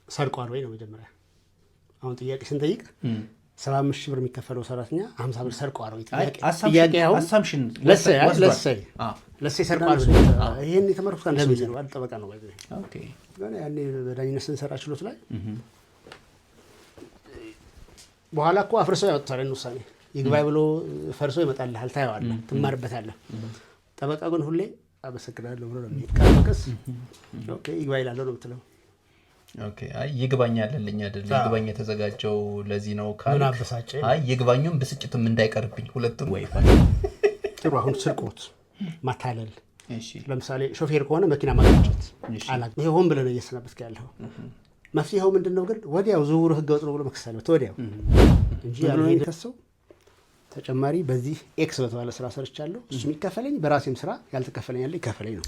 ሰርቋል ወይ ነው መጀመሪያ። አሁን ጥያቄ ስንጠይቅ 75 ሺህ ብር የሚከፈለው ሰራተኛ 50 ብር ሰርቋል ወይ ጥያቄ አሁን አሳምፕሽን ለሴ ሰርቋል። ይሄን የተመረኩት ካንተ ነው አልጠበቃ ነው ባይዘ። ኦኬ ግን ያኔ በዳኝነት ስንሰራ ችሎት ላይ በኋላ እኮ አፍርሰው ያወጣል ውሳኔ ይግባይ ብሎ ፈርሶ ይመጣልሃል፣ ታየዋለህ፣ ትማርበታለህ። ጠበቃ ግን ሁሌ አመሰግናለሁ ብሎ ነው የሚቀርበከስ። ኦኬ ይግባይ ይላል ነው የምትለው። ኦኬ አይ ይግባኝ አለልኝ አይደል? ይግባኝ የተዘጋጀው ለዚህ ነው ካለ አበሳጨ። አይ ይግባኙም ብስጭቱም እንዳይቀርብኝ ሁለቱም ወይ ጥሩ። አሁን ስርቆት፣ ማታለል፣ እሺ ለምሳሌ ሾፌር ከሆነ መኪና ማጋጨት አላቅ፣ ይሄ ሆን ብለህ ነው እየሰናበትክ ያለው። መፍትሄው ምንድነው ግን? ወዲያው ዝውውሩ ህገወጥ ነው ብሎ መክሰስ አለበት ወዲያው እንጂ ያለው ይከሰው ተጨማሪ በዚህ ኤክስ በተባለ ስራ ሰርቻለሁ እሱ የሚከፈለኝ በራሴም ስራ ያልተከፈለኝ ያለ ይከፈለኝ ነው።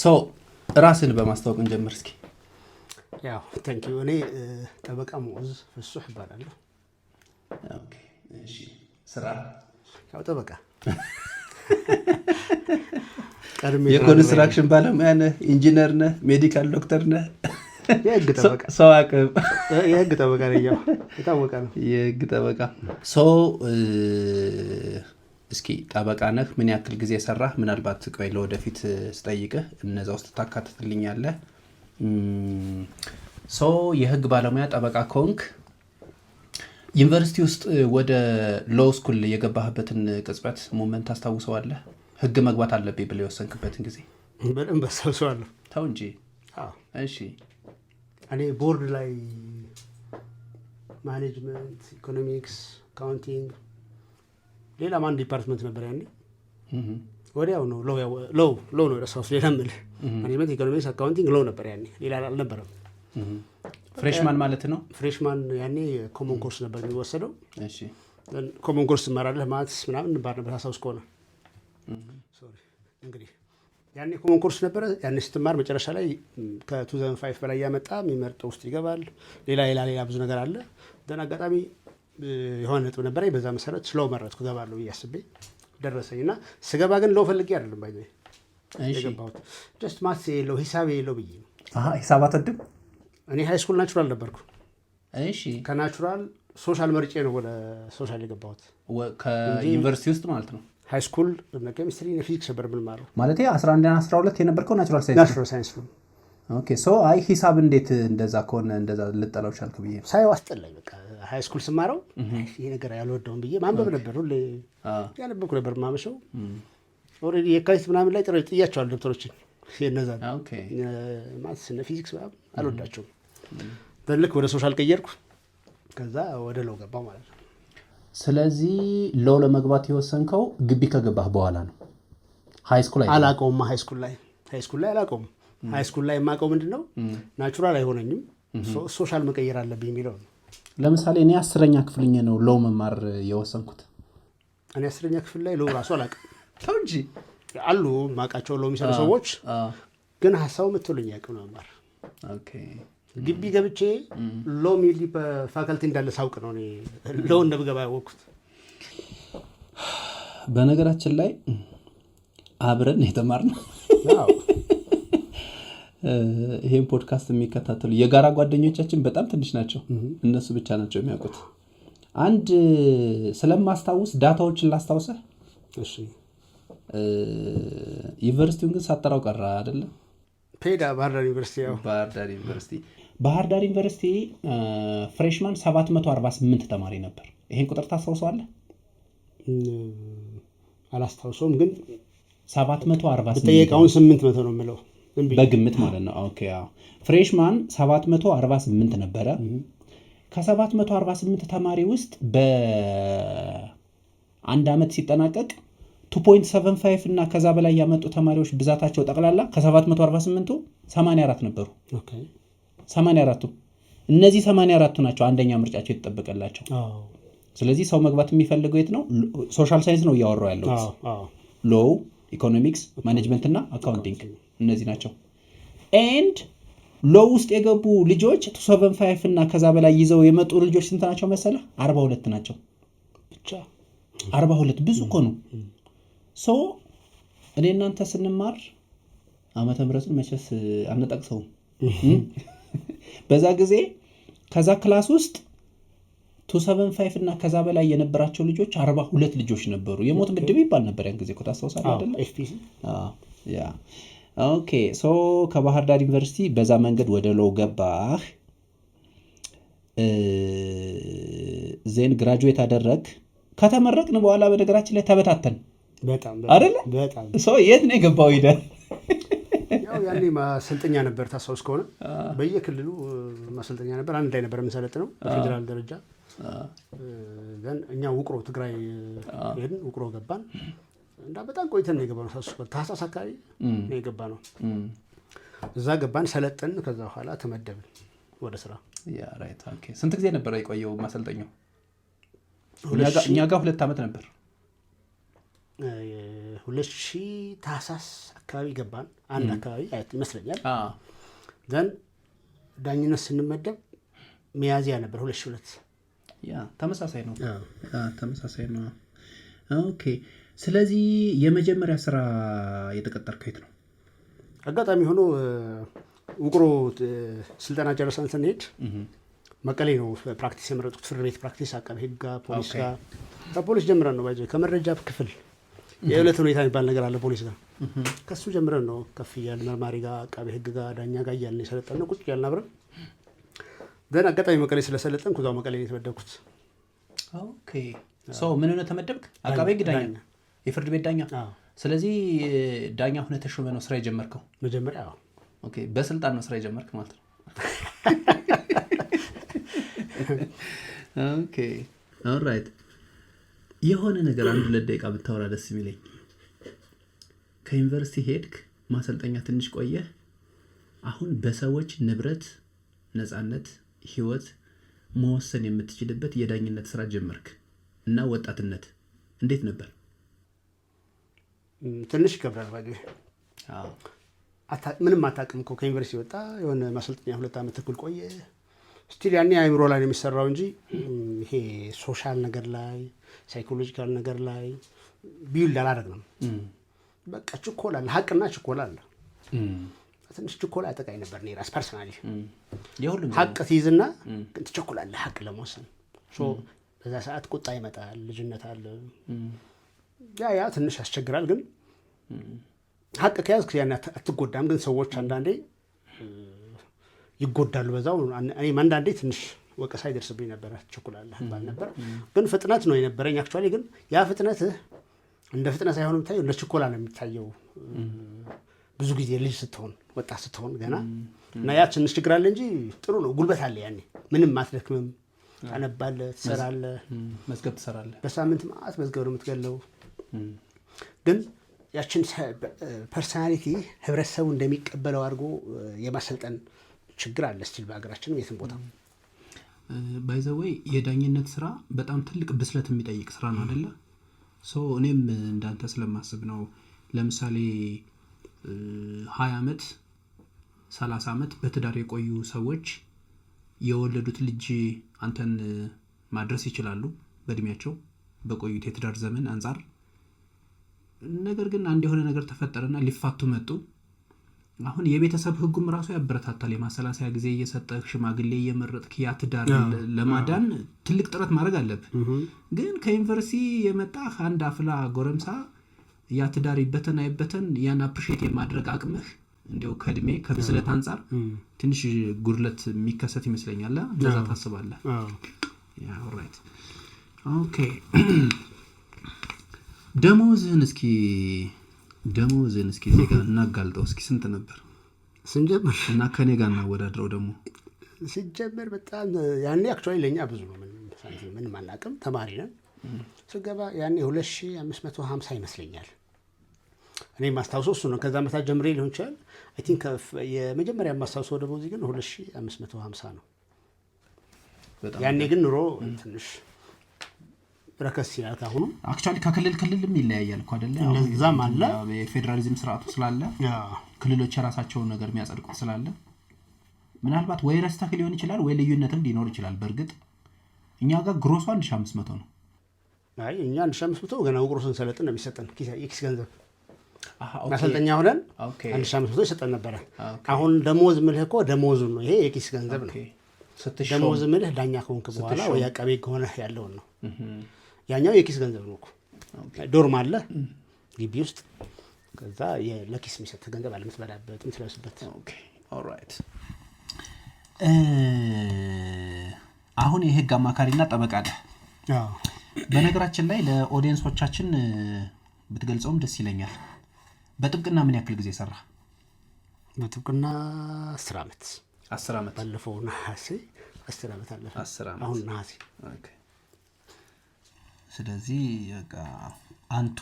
ሶ ራስን በማስተዋወቅ እንጀምር እስኪ። ያው ታንክ ዩ። እኔ ጠበቃ ሙዑዝ ፍሱህ እባላለሁ። ኦኬ እሺ። ስራ ያው ጠበቃ የኮንስትራክሽን ባለሙያ ነህ? ኢንጂነር ነህ? ሜዲካል ዶክተር ነህ? የህግ ጠበቃ ሰው አቅም የህግ ጠበቃ ነኝ። ያው የታወቀ ነው የህግ ጠበቃ። ሶ እስኪ ጠበቃ ነህ፣ ምን ያክል ጊዜ ሰራህ? ምናልባት ቆይ ለወደፊት ስጠይቅህ እነዛ ውስጥ ታካትትልኛለህ። ሶ የህግ ባለሙያ ጠበቃ ከሆንክ ዩኒቨርሲቲ ውስጥ ወደ ሎው ስኩል የገባህበትን ቅጽበት ሞመንት ታስታውሰዋለህ? ህግ መግባት አለብኝ ብለህ የወሰንክበትን ጊዜ? በደንብ አስታውሰዋለሁ። ተው እንጂ። እሺ እኔ ቦርድ ላይ ማኔጅመንት፣ ኢኮኖሚክስ፣ አካውንቲንግ ሌላም አንድ ዲፓርትመንት ነበር ያኔ። ወዲያው ነው ሎው ነው የረሳሁት። ሌላ ምን ማኔጅመንት፣ ኢኮኖሚክስ፣ አካውንቲንግ ሎው ነበር ያኔ፣ ሌላ አልነበረም። ፍሬሽማን ማለት ነው። ፍሬሽማን ያኔ ኮመን ኮርስ ነበር የሚወሰደው። እሺ ኮመን ኮርስ ትማራለህ፣ ማትስ ምናምን እንባል ነበር ሀሳብ እስከሆነ ሶሪ እንግዲህ ያኔ ኮመን ኮርስ ነበረ። ያኔ ስትማር መጨረሻ ላይ ከ2005 በላይ ያመጣ የሚመርጠው ውስጥ ይገባል። ሌላ ብዙ ነገር አለ። ደን አጋጣሚ የሆነ ነጥብ ነበረኝ። በዛ መሰረት ስለው መረጥኩ እገባለሁ ብዬ አስቤ ደረሰኝ እና ስገባ ግን ለው ፈልጌ አይደለም ባይ የገባሁት። ጀስት ማትስ የለው ሂሳብ የለው ብዬ ነው። ሂሳብ አትወድም? እኔ ሃይ ስኩል ናቹራል ነበርኩ። እሺ ከናቹራል ሶሻል መርጬ ነው ወደ ሶሻል የገባሁት ከዩኒቨርሲቲ ውስጥ ማለት ነው። ሃይ ስኩል ኬሚስትሪ እና ፊዚክስ ነበር የምንማረው። ማለት 11 እና 12 የነበርከው ናቹራል ሳይንስ ነው። ኦኬ ሶ አይ ሂሳብ እንዴት እንደዛ ከሆነ እንደዛ ልጠላው ቻልክ ብዬ ሳይው አስጠላኝ። በቃ ሃይ ስኩል ስማረው ይሄ ነገር ያልወደውም ብዬ ማንበብ ነበር ሁሌ ያነበብኩ ነበር ማመሸው። ኦልሬዲ የካቲት ምናምን ላይ ጥያቸዋለሁ ደብተሮችን የነዛ ማትስ እና ፊዚክስ አልወዳቸውም። ልክ ወደ ሶሻል ቀየርኩ። ከዛ ወደ ለው ገባው ማለት ነው። ስለዚህ ለው ለመግባት የወሰንከው ግቢ ከገባህ በኋላ ነው? ሃይ ስኩል ላይ አላውቀውም። ሃይ ስኩል ላይ አላውቀውም። ሃይ ስኩል ላይ የማውቀው ምንድነው ናቹራል አይሆነኝም፣ ሶሻል መቀየር አለብኝ የሚለው ነው። ለምሳሌ እኔ 10ኛ ክፍልኝ ነው ለው መማር የወሰንኩት። እኔ 10ኛ ክፍል ላይ ለው ራሱ አላውቅም። ተው እንጂ አሉ ማውቃቸው ለው የሚሰሩ ሰዎች፣ ግን ሀሳቡ መጥቶልኝ ያውቅ ነው መማር። ኦኬ ግቢ ገብቼ ሎ ሚሊ ፋካልቲ እንዳለ ሳውቅ ነው እኔ ለው እንደምገባ ያወቅኩት። በነገራችን ላይ አብረን የተማርነው ይሄን ፖድካስት የሚከታተሉ የጋራ ጓደኞቻችን በጣም ትንሽ ናቸው። እነሱ ብቻ ናቸው የሚያውቁት። አንድ ስለማስታውስ ዳታዎችን ላስታውሰህ። እሺ ዩኒቨርሲቲውን ግን ሳጠራው ቀረ አይደለ? ፔዳ ባህርዳር ዩኒቨርሲቲ ፍሬሽማን 748 ተማሪ ነበር። ይሄን ቁጥር ታስታውሰዋለህ? አላስታውሰውም፣ ግን 748 በጠየቃውን 800 ነው የምለው በግምት ማለት ነው። ኦኬ ፍሬሽማን 748 ነበረ። ከ748 ተማሪ ውስጥ በአንድ አመት ሲጠናቀቅ 2.75 እና ከዛ በላይ ያመጡ ተማሪዎች ብዛታቸው ጠቅላላ ከ748ቱ 84 ነበሩ። ኦኬ 84ቱ እነዚህ 84ቱ ናቸው አንደኛ ምርጫቸው የተጠበቀላቸው። ስለዚህ ሰው መግባት የሚፈልገው የት ነው? ሶሻል ሳይንስ ነው እያወራው ያለው። ሎው፣ ኢኮኖሚክስ፣ ማኔጅመንት እና አካውንቲንግ እነዚህ ናቸው። ኤንድ ሎው ውስጥ የገቡ ልጆች 2.75 እና ከዛ በላይ ይዘው የመጡ ልጆች ስንት ናቸው መሰለህ? 42 ናቸው ብቻ። 42 ብዙ እኮ ነው። ሶ እኔ እናንተ ስንማር ዓመተ ምህረቱን መቼስ አንጠቅሰውም። በዛ ጊዜ ከዛ ክላስ ውስጥ 275 እና ከዛ በላይ የነበራቸው ልጆች 42 ልጆች ነበሩ። የሞት ምድብ ይባል ነበር ያን ጊዜ እኮ ታስታውሳለህ አይደል? ኤፍፒሲ ያ ኦኬ። ሶ ከባህር ዳር ዩኒቨርሲቲ በዛ መንገድ ወደ ሎው ገባህ። ዜን ግራጁዌት አደረግ። ከተመረቅን በኋላ በነገራችን ላይ ተበታተን አይደለ? ሶ የት ነው የገባው? ሂደህ ያው ያኔ ማሰልጠኛ ነበር ታስታውስ ከሆነ በየክልሉ ማሰልጠኛ ነበር። አንድ ላይ ነበር የምንሰለጥነው በፌዴራል ደረጃ። እኛ ውቅሮ ትግራይ ሄድን፣ ውቅሮ ገባን። በጣም ቆይተን ነው የገባነው። ታህሳስ አካባቢ ነው የገባነው። እዛ ገባን፣ ሰለጠን። ከዛ በኋላ ተመደብን ወደ ስራ። ስንት ጊዜ ነበር የቆየው ማሰልጠኛው? እኛ ጋር 2 ዓመት ነበር። 2000 ታህሳስ አካባቢ ገባን። አንድ አካባቢ ይመስለኛል። ዘን ዳኝነት ስንመደብ ሚያዝያ ነበር 2002። ተመሳሳይ ነው። ኦኬ። ስለዚህ የመጀመሪያ ስራ የተቀጠርከው የት ነው? አጋጣሚ ሆኖ ውቅሮ ስልጠና ጨርሰን ስንሄድ መቀሌ ነው ፕራክቲስ የመረጥኩት። ፍርድ ቤት ፕራክቲስ፣ አቃቤ ሕግ፣ ፖሊስ ጋር ከፖሊስ ጀምረን ነው ከመረጃ ክፍል የዕለት ሁኔታ የሚባል ነገር አለ ፖሊስ ጋር። ከሱ ጀምረን ነው ከፍ እያልን መርማሪ ጋር፣ አቃቤ ሕግ ጋር፣ ዳኛ ጋር እያልን የሰለጠን ነው። ቁጭ እያልን አብረን ደን አጋጣሚ መቀሌ ስለሰለጠንኩ እዛው መቀሌ ነው የተመደብኩት። ኦኬ። ሶ ምን ሆነ ተመደብክ? አቃቤ ሕግ ዳኛ፣ የፍርድ ቤት ዳኛ። ስለዚህ ዳኛ ሆነህ ተሾመ ነው ስራ የጀመርከው መጀመሪያ? ኦኬ። በስልጣን ነው ስራ የጀመርክ ማለት ነው። ኦኬ ኦልራይት። የሆነ ነገር 1-2 ደቂቃ ብታወራ ደስ የሚለኝ። ከዩኒቨርሲቲ ሄድክ፣ ማሰልጠኛ ትንሽ ቆየህ። አሁን በሰዎች ንብረት፣ ነፃነት፣ ህይወት መወሰን የምትችልበት የዳኝነት ስራ ጀመርክ እና ወጣትነት እንዴት ነበር? ትንሽ ይከብዳል። ባዲ ምንም አታውቅም እኮ ከዩኒቨርሲቲ ወጣ፣ የሆነ ማሰልጠኛ 2 ዓመት ተኩል ቆየ። ስቲል ያኔ አእምሮ ላይ ነው የሚሰራው እንጂ ይሄ ሶሻል ነገር ላይ ሳይኮሎጂካል ነገር ላይ ቢውልድ አላደረግንም። በቃ ችኮላ አለ፣ ሀቅና ችኮላ አለ። ትንሽ ችኮላ ያጠቃኝ ነበር እኔ ራስ ፐርሰናሊ። ሀቅ ትይዝና ግን ትቸኩላለህ ሀቅ ለመወሰን። በዛ ሰዓት ቁጣ ይመጣል፣ ልጅነት አለ። ያ ትንሽ ያስቸግራል። ግን ሀቅ ከያዝክ ያን አትጎዳም። ግን ሰዎች አንዳንዴ ይጎዳሉ በዛው። እኔም አንዳንዴ ትንሽ ወቀሳ ይደርስብኝ ነበር። ትቸኩላለህ ባል ነበር። ግን ፍጥነት ነው የነበረኝ አክቹዋሊ። ግን ያ ፍጥነት እንደ ፍጥነት ሳይሆን የምታየው እንደ ችኮላ ነው የሚታየው ብዙ ጊዜ ልጅ ስትሆን፣ ወጣት ስትሆን ገና እና ያ ትንሽ ችግር አለ እንጂ ጥሩ ነው። ጉልበት አለ ያኔ። ምንም አትደክምም። ታነባለህ፣ ትሰራለህ፣ መዝገብ ትሰራለህ። በሳምንት ማአት መዝገብ ነው የምትገለው። ግን ያችን ፐርሶናሊቲ ህብረተሰቡ እንደሚቀበለው አድርጎ የማሰልጠን ችግር አለ ስቲል በሀገራችን የትም ቦታ። ባይ ዘ ዌይ የዳኝነት ስራ በጣም ትልቅ ብስለት የሚጠይቅ ስራ ነው አይደለ? እኔም እንዳንተ ስለማስብ ነው። ለምሳሌ 20 ዓመት 30 ዓመት በትዳር የቆዩ ሰዎች የወለዱት ልጅ አንተን ማድረስ ይችላሉ በእድሜያቸው በቆዩት የትዳር ዘመን አንጻር። ነገር ግን አንድ የሆነ ነገር ተፈጠረና ሊፋቱ መጡ። አሁን የቤተሰብ ህጉም ራሱ ያበረታታል። የማሰላሰያ ጊዜ እየሰጠህ ሽማግሌ እየመረጥክ ያ ትዳር ለማዳን ትልቅ ጥረት ማድረግ አለብህ። ግን ከዩኒቨርሲቲ የመጣህ አንድ አፍላ ጎረምሳ ያ ትዳር ይበተን አይበተን ያን አፕሪሼት የማድረግ አቅምህ እንዲያው ከእድሜ ከብስለት አንጻር ትንሽ ጉድለት የሚከሰት ይመስለኛል። እንደዛ ታስባለህ? ያ ኦልራይት ኦኬ። ደሞዝህን እስኪ እዚህ ጋር እናጋልጠው እስኪ። ስንት ነበር ስንጀምር? እና ከኔ ጋር እናወዳድረው ደግሞ። ሲጀምር በጣም ያኔ አክቹዋሊ ለኛ ብዙ ነው። ምንም አናውቅም፣ ተማሪ ነን። ስገባ ያኔ 2550 ይመስለኛል። እኔ ማስታውሰው እሱ ነው። ከዛ መታት ጀምሬ ሊሆን ይችላል። አይ ቲንክ የመጀመሪያ ማስታውሰው ደሞዝ ግን 2550 ነው። ያኔ ግን ኑሮ ትንሽ ረከስ ይላል። ካሁኑ አክቹዋሊ ከክልል ክልልም ይለያያል እኮ አይደለ? እዛም አለ የፌዴራሊዝም ስርዓቱ ስላለ ክልሎች የራሳቸውን ነገር የሚያጸድቁት ስላለ ምናልባት ወይ ረስተህ ሊሆን ይችላል ወይ ልዩነትም ሊኖር ይችላል። በእርግጥ እኛ ጋር ግሮሱ 1500 ነው። አይ እኛ 1500 ገና ውቅሮ ስንሰለጥን ነው የሚሰጠን የኪስ ገንዘብ። ማሰልጠኛ ሆነን 1500 ይሰጠን ነበረ። አሁን ደሞዝ ምልህ እኮ ደሞዙ ነው። ይሄ የኪስ ገንዘብ ነው። ደሞዝ ምልህ ዳኛ ከሆንክ በኋላ ወይ አቃቤ ከሆነ ያለውን ነው። ያኛው የኪስ ገንዘብ ነው እኮ። ዶርም አለ ግቢ ውስጥ። ከዛ ለኪስ የሚሰጥ ገንዘብ አለ፣ የምትበላበት የምትለብስበት። ኦልራይት። አሁን የህግ አማካሪና ጠበቃ ነህ። በነገራችን ላይ ለኦዲየንሶቻችን ብትገልጸውም ደስ ይለኛል። በጥብቅና ምን ያክል ጊዜ ሰራ? በጥብቅና 10 ዓመት። 10 ዓመት። ባለፈው ነሐሴ 10 ዓመት አለፈ። 10 ዓመት አሁን ነሐሴ። ኦኬ። ስለዚህ በቃ አንቱ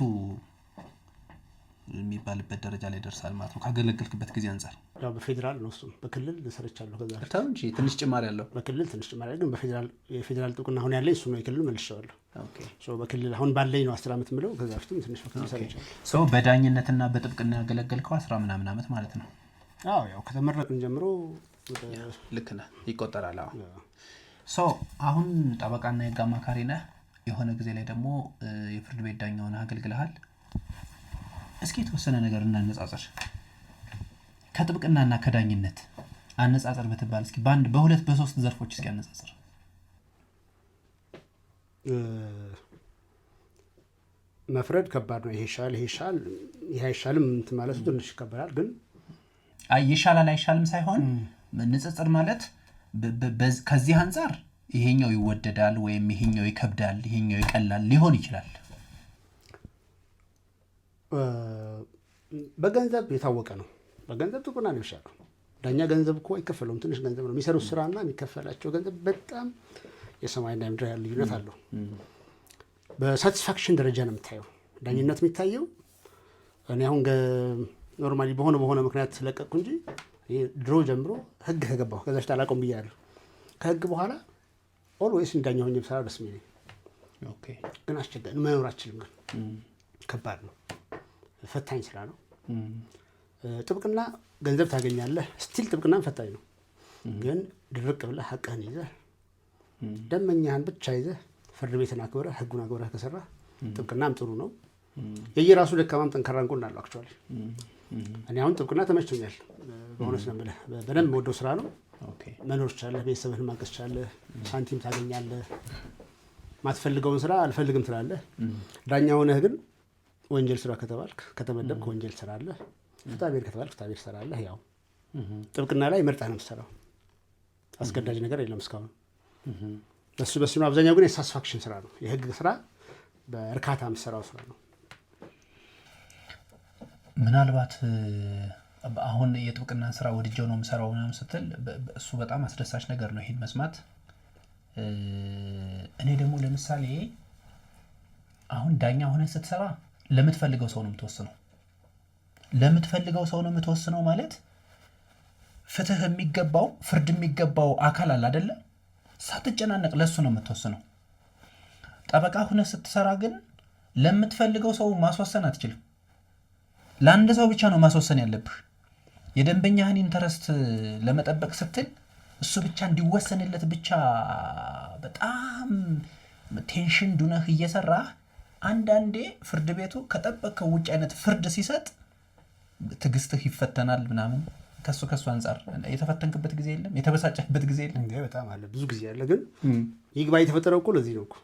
የሚባልበት ደረጃ ላይ ደርሳል ማለት ነው ካገለገልክበት ጊዜ አንፃር። ያው በፌደራል ነው እሱም፣ በክልል ሰርቻለሁ። ከዛ ታው እንጂ ትንሽ ጭማሪ ያለው በክልል ትንሽ ጭማሪ ግን በፌደራል የፌደራል ጥብቅና አሁን ያለኝ እሱ ነው። የክልሉ መልሼዋለሁ። ኦኬ። በክልል አሁን ባለኝ ነው 10 ዓመት ምለው። ከዛ በፊትም ትንሽ በክልል ሰርቻለሁ። በዳኝነትና በጥብቅና ያገለገልከው 10 ምናምን ዓመት ማለት ነው። አዎ ያው ከተመረቅን ጀምሮ ልክ ነህ፣ ይቆጠራል። አሁን ጠበቃና የህግ አማካሪ ነህ። የሆነ ጊዜ ላይ ደግሞ የፍርድ ቤት ዳኛ ሆነህ አገልግለሃል። እስኪ የተወሰነ ነገር እናነጻጽር። ከጥብቅናና ከዳኝነት አነጻጽር ብትባል እስኪ በሁለት በሶስት ዘርፎች እስኪ አነጻጽር። መፍረድ ከባድ ነው። ይሄ ይሻልም እንትን ማለቱ ትንሽ ይከበዳል። ግን ይሻላል አይሻልም ሳይሆን ንጽጽር ማለት ከዚህ አንፃር ይሄኛው ይወደዳል ወይም ይሄኛው ይከብዳል፣ ይሄኛው ይቀላል ሊሆን ይችላል። በገንዘብ የታወቀ ነው። በገንዘብ ጥብቅና ነው ይሻላል። ዳኛ ገንዘብ እኮ አይከፈለውም፣ ትንሽ ገንዘብ ነው የሚሰሩት ስራና የሚከፈላቸው ገንዘብ በጣም የሰማይና የምድር ያለ ልዩነት አለው። በሳቲስፋክሽን ደረጃ ነው የምታየው ዳኝነት የሚታየው። እኔ አሁን ኖርማሊ በሆነ ምክንያት ለቀቅኩ እንጂ ድሮ ጀምሮ ህግ ከገባሁ ከዛ በፊት አላውቀውም ብያለሁ። ከህግ በኋላ ኦልዌይስ እንዳኛ ሆኜ ብሰራ ደስ የሚለኝ። ግን አስቸጋሪ መኖር አልችልም። ግን ከባድ ነው፣ ፈታኝ ስራ ነው። ጥብቅና ገንዘብ ታገኛለህ፣ ስቲል ጥብቅናም ፈታኝ ነው። ግን ድርቅ ብለህ ሀቅህን ይዘህ ደመኛህን ብቻ ይዘህ ፍርድ ቤትን አክብረህ ህጉን አክብረህ ከሰራህ ጥብቅናም ጥሩ ነው። የየራሱ ደካማም ጠንካራ ጎን አለው። አክቹዋሊ እኔ አሁን ጥብቅና ተመችቶኛል። በእውነት ነው የምልህ፣ በደንብ ወደው ስራ ነው። መኖር ትችላለህ፣ ቤተሰብህን ማገዝ ትችላለህ፣ ሳንቲም ታገኛለህ። ማትፈልገውን ስራ አልፈልግም ትላለህ። ዳኛ ሆነህ ግን ወንጀል ስራ ከተባልክ ከተመደብክ ወንጀል ትሰራለህ፣ ፍትሐብሔር ከተባልክ ፍትሐብሔር ትሰራለህ። ያው ጥብቅና ላይ መርጠህ ነው የምትሰራው። አስገዳጅ ነገር የለም እስካሁን። በሱ ነው። አብዛኛው ግን የሳቲስፋክሽን ስራ ነው። የህግ ስራ በእርካታ የምትሰራው ስራ ነው። ምናልባት አሁን የጥብቅናን ስራ ወድጄው ነው የምሰራው ምናምን ስትል እሱ በጣም አስደሳች ነገር ነው ይሄን መስማት። እኔ ደግሞ ለምሳሌ አሁን ዳኛ ሆነ ስትሰራ ለምትፈልገው ሰው ነው የምትወስነው። ለምትፈልገው ሰው ነው የምትወስነው ማለት ፍትህ የሚገባው ፍርድ የሚገባው አካል አለ አይደለ? ሳትጨናነቅ ለሱ ነው የምትወስነው። ጠበቃ ሆነ ስትሰራ ግን ለምትፈልገው ሰው ማስወሰን አትችልም። ለአንድ ሰው ብቻ ነው ማስወሰን ያለብህ። የደንበኛህን ኢንተረስት ለመጠበቅ ስትል እሱ ብቻ እንዲወሰንለት ብቻ በጣም ቴንሽን ዱነህ እየሰራህ አንዳንዴ ፍርድ ቤቱ ከጠበቅከው ውጭ አይነት ፍርድ ሲሰጥ ትዕግስትህ ይፈተናል ምናምን። ከሱ አንጻር የተፈተንክበት ጊዜ የለም? የተበሳጨህበት ጊዜ የለም? እንዴ በጣም አለ፣ ብዙ ጊዜ አለ። ግን ይግባኝ የተፈጠረው እኮ ለዚህ ነው እኮ።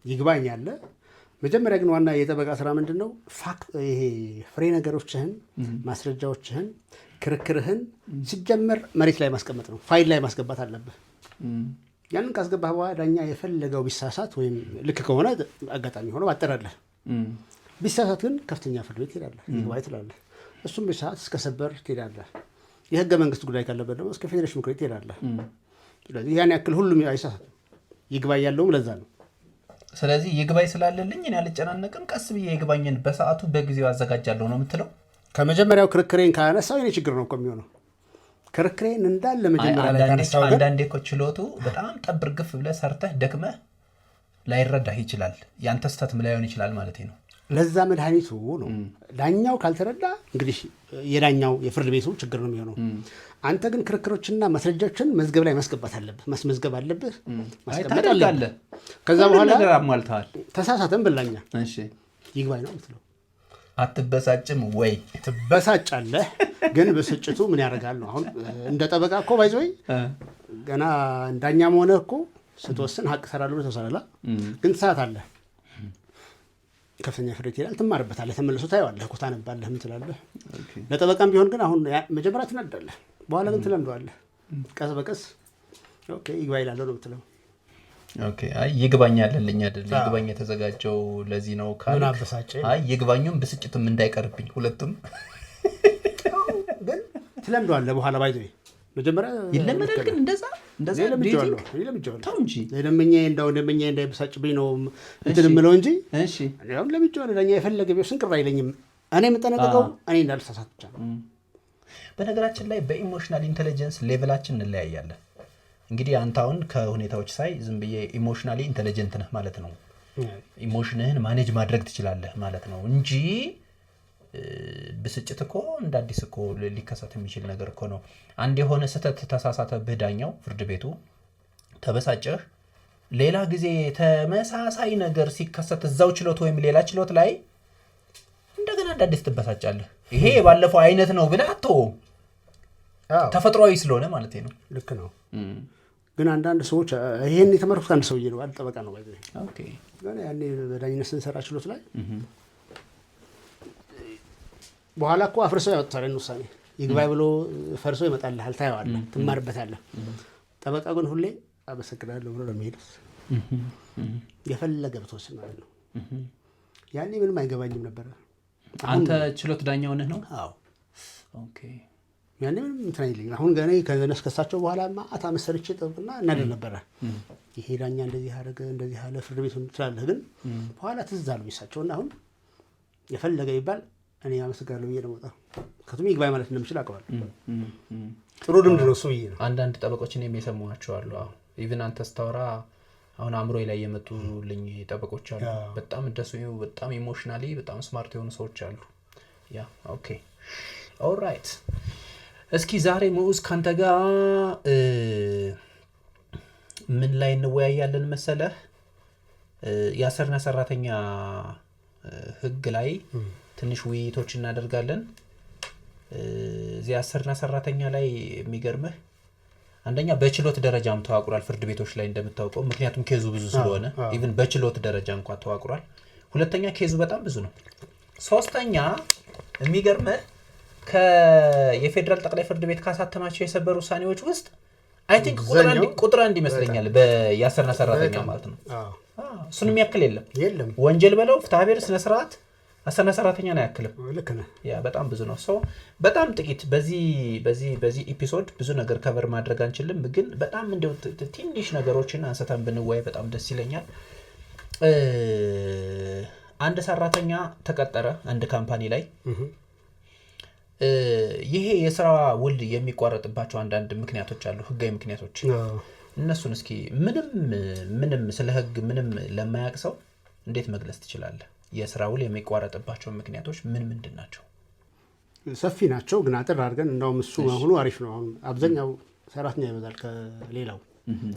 ይግባኝ አለ። መጀመሪያ ግን ዋና የጠበቃ ስራ ምንድነው? ፋክት ይሄ ፍሬ ነገሮችህን፣ ማስረጃዎችህን፣ ክርክርህን ሲጀመር መሬት ላይ ማስቀመጥ ነው። ፋይል ላይ ማስገባት አለብህ። ያንን ካስገባህ በኋላ ዳኛ የፈለገው ቢሳሳት ወይም ልክ ከሆነ አጋጣሚ ሆኖ አጠራለህ። ቢሳሳት ግን ከፍተኛ ፍርድ ቤት ትሄዳለህ፣ ይግባኝ ትላለህ። እሱም ቢሳሳት እስከ ሰበር ትሄዳለህ። የህገ መንግስት ጉዳይ ካለበት ደግሞ እስከ ፌዴሬሽን ምክር ቤት ትሄዳለህ። ስለዚህ ያን ያክል ሁሉም አይሳሳትም። ይግባኝ ያለውም ለዛ ነው። ስለዚህ ይግባኝ ስላለልኝ እኔ አልጨናነቅም፣ ቀስ ብዬ ይግባኝን በሰዓቱ በጊዜው አዘጋጃለሁ ነው የምትለው? ከመጀመሪያው ክርክሬን ካነሳው የኔ ችግር ነው እኮ የሚሆነው። ክርክሬን እንዳለ መጀመሪያ ላይ ካነሳው ግን አንዳንዴ እኮ ችሎቱ በጣም ጠብር ግፍ ብለህ ሰርተህ ደክመህ ላይረዳህ ይችላል። ያንተ ስህተትም ላይሆን ይችላል ማለት ነው። ለዛ መድኃኒቱ ነው። ዳኛው ካልተረዳ እንግዲህ የዳኛው የፍርድ ቤቱ ችግር ነው የሚሆነው። አንተ ግን ክርክሮችና ማስረጃዎችን መዝገብ ላይ ማስገባት አለብህ፣ ማስመዝገብ አለብህ፣ ማስቀመጥ አለብህ። ከዛ በኋላ ነገር አሟልተዋል። ተሳሳተን ብላኛ ይግባኝ ነው የምትለው። አትበሳጭም ወይ? ትበሳጫለህ፣ ግን ብስጭቱ ምን ያደርጋል ነው። አሁን እንደ ጠበቃ እኮ ባይዘይ ገና እንዳኛም ሆነ እኮ ስትወስን ሀቅ እሰራለሁ ብለህ ተወሰናላ፣ ግን ትሰዓታለህ። ከፍተኛ ፍርድ ይላል፣ ትማርበታለህ፣ ተመልሶ ታየዋለህ እኮ ታነባለህ፣ ምን ትላለህ። ለጠበቃም ቢሆን ግን አሁን መጀመሪያ ትናዳለህ፣ በኋላ ግን ትለምደዋለህ። ቀስ በቀስ ኦኬ ይግባኝ እላለሁ ነው የምትለው። ኦኬ አይ ይግባኝ አለልኝ አይደል? ይግባኝ የተዘጋጀው ለዚህ ነው ካልክ አይ ይግባኙም ብስጭቱም እንዳይቀርብኝ ሁለቱም ግን ትለምደዋለህ በኋላ ባይዘይ መጀመሪያ ይለመዳል። ግን እንደዛ ይለምጃለሁ ተው እንጂ ለምኜ እንዳይበሳጭብኝ ነው እንትን የምለው እንጂ እሺ አሁን ለምጃለሁ። ዳኛ የፈለገ ቢሆን ስንቅር አይለኝም። እኔ የምጠነቀቀው እኔ እንዳልሳሳት ብቻ ነው። በነገራችን ላይ በኢሞሽናል ኢንተለጀንስ ሌቭላችን እንለያያለን። እንግዲህ አንተ አሁን ከሁኔታዎች ሳይ ዝም ብዬ ኢሞሽናሊ ኢንተለጀንት ነህ ማለት ነው። ኢሞሽንህን ማኔጅ ማድረግ ትችላለህ ማለት ነው እንጂ ብስጭት እኮ እንደ አዲስ እኮ ሊከሰት የሚችል ነገር እኮ ነው። አንድ የሆነ ስህተት ተሳሳተብህ ዳኛው ፍርድ ቤቱ ተበሳጨህ፣ ሌላ ጊዜ ተመሳሳይ ነገር ሲከሰት እዛው ችሎት ወይም ሌላ ችሎት ላይ እንደገና እንደ አዲስ ትበሳጫለህ። ይሄ የባለፈው አይነት ነው ብለህ አትተወውም። ተፈጥሯዊ ስለሆነ ማለት ነው። ልክ ነው። ግን አንዳንድ ሰዎች ይሄን የተመረኩት አንድ ሰውዬ ነው፣ ጠበቃ ነው ባይዘ። ኦኬ ግን ያኔ በዳኝነት ስንሰራ ችሎት ላይ በኋላ እኮ አፍርሰው ያወጣል ውሳኔ። ይግባኝ ብሎ ፈርሶ ይመጣልሃል፣ ታየዋለህ፣ ትማርበታለህ። ጠበቃ ግን ሁሌ አመሰግናለሁ ብሎ ነው የሚሄዱት፣ የፈለገ ብትወስን ማለት ነው። ያኔ ምንም አይገባኝም ነበረ። አንተ ችሎት ዳኛ ሆነህ ነው? አዎ ኦኬ። ያኔ ምንም እንትን አይለኝም። አሁን ገና ከዘነስ ከሳቸው በኋላ ማአታ መሰርቼ ጠብቅና እናደር ነበረ። ይሄ ዳኛ እንደዚህ አደረገ እንደዚህ አለ ፍርድ ቤቱን ትላለህ። ግን በኋላ ትዝ አሉኝ እሳቸውና አሁን የፈለገ ይባል እኔ አመሰግናለሁ ብዬ ነው የምወጣው። ከቱም ይግባኝ ማለት እንደምችል አውቀዋለሁ። ጥሩ ልምድ ነው እሱ ብዬ ነው። አንዳንድ ጠበቆችን የሚሰሙዋቸው አሉ። ኢቭን አንተ ስታወራ አሁን አእምሮዬ ላይ የመጡልኝ ጠበቆች አሉ። በጣም ደስ የሚሉ በጣም ኢሞሽናሊ በጣም ስማርት የሆኑ ሰዎች አሉ። ያ ኦኬ ኦልራይት። እስኪ ዛሬ ሙኡዝ ካንተ ጋር ምን ላይ እንወያያለን መሰለህ? የአሰሪና ሰራተኛ ህግ ላይ ትንሽ ውይይቶች እናደርጋለን። እዚህ አሰሪና ሰራተኛ ላይ የሚገርምህ አንደኛ በችሎት ደረጃም ተዋቅሯል ፍርድ ቤቶች ላይ እንደምታውቀው፣ ምክንያቱም ኬዙ ብዙ ስለሆነ ኢቭን በችሎት ደረጃ እንኳን ተዋቅሯል። ሁለተኛ ኬዙ በጣም ብዙ ነው። ሶስተኛ የሚገርምህ የፌዴራል ጠቅላይ ፍርድ ቤት ካሳተማቸው የሰበር ውሳኔዎች ውስጥ አይ ቲንክ ቁጥር አንድ ይመስለኛል የአሰሪና ሰራተኛ ማለት ነው። እሱን የሚያክል የለም። ወንጀል በለው ፍትሐ ብሔር ስነ ስርዓት አሰሪና ሰራተኛ ነው ያክልም። ልክ ነህ። ያ በጣም ብዙ ነው። ሰው በጣም ጥቂት በዚህ ኤፒሶድ ብዙ ነገር ከቨር ማድረግ አንችልም፣ ግን በጣም እንደው ትንሽ ነገሮችን አንስተን ብንወያይ በጣም ደስ ይለኛል። አንድ ሰራተኛ ተቀጠረ አንድ ካምፓኒ ላይ። ይሄ የስራ ውል የሚቋረጥባቸው አንዳንድ ምክንያቶች አሉ፣ ህጋዊ ምክንያቶች። እነሱን እስኪ ምንም ስለ ህግ ምንም ለማያውቅ ሰው እንዴት መግለጽ ትችላለህ? የስራ ውል የሚቋረጥባቸው ምክንያቶች ምንድን ናቸው? ሰፊ ናቸው፣ ግን አጥር አድርገን እንደውም እሱ መሆኑ አሪፍ ነው። አሁን አብዛኛው ሰራተኛ ይበዛል ከሌላው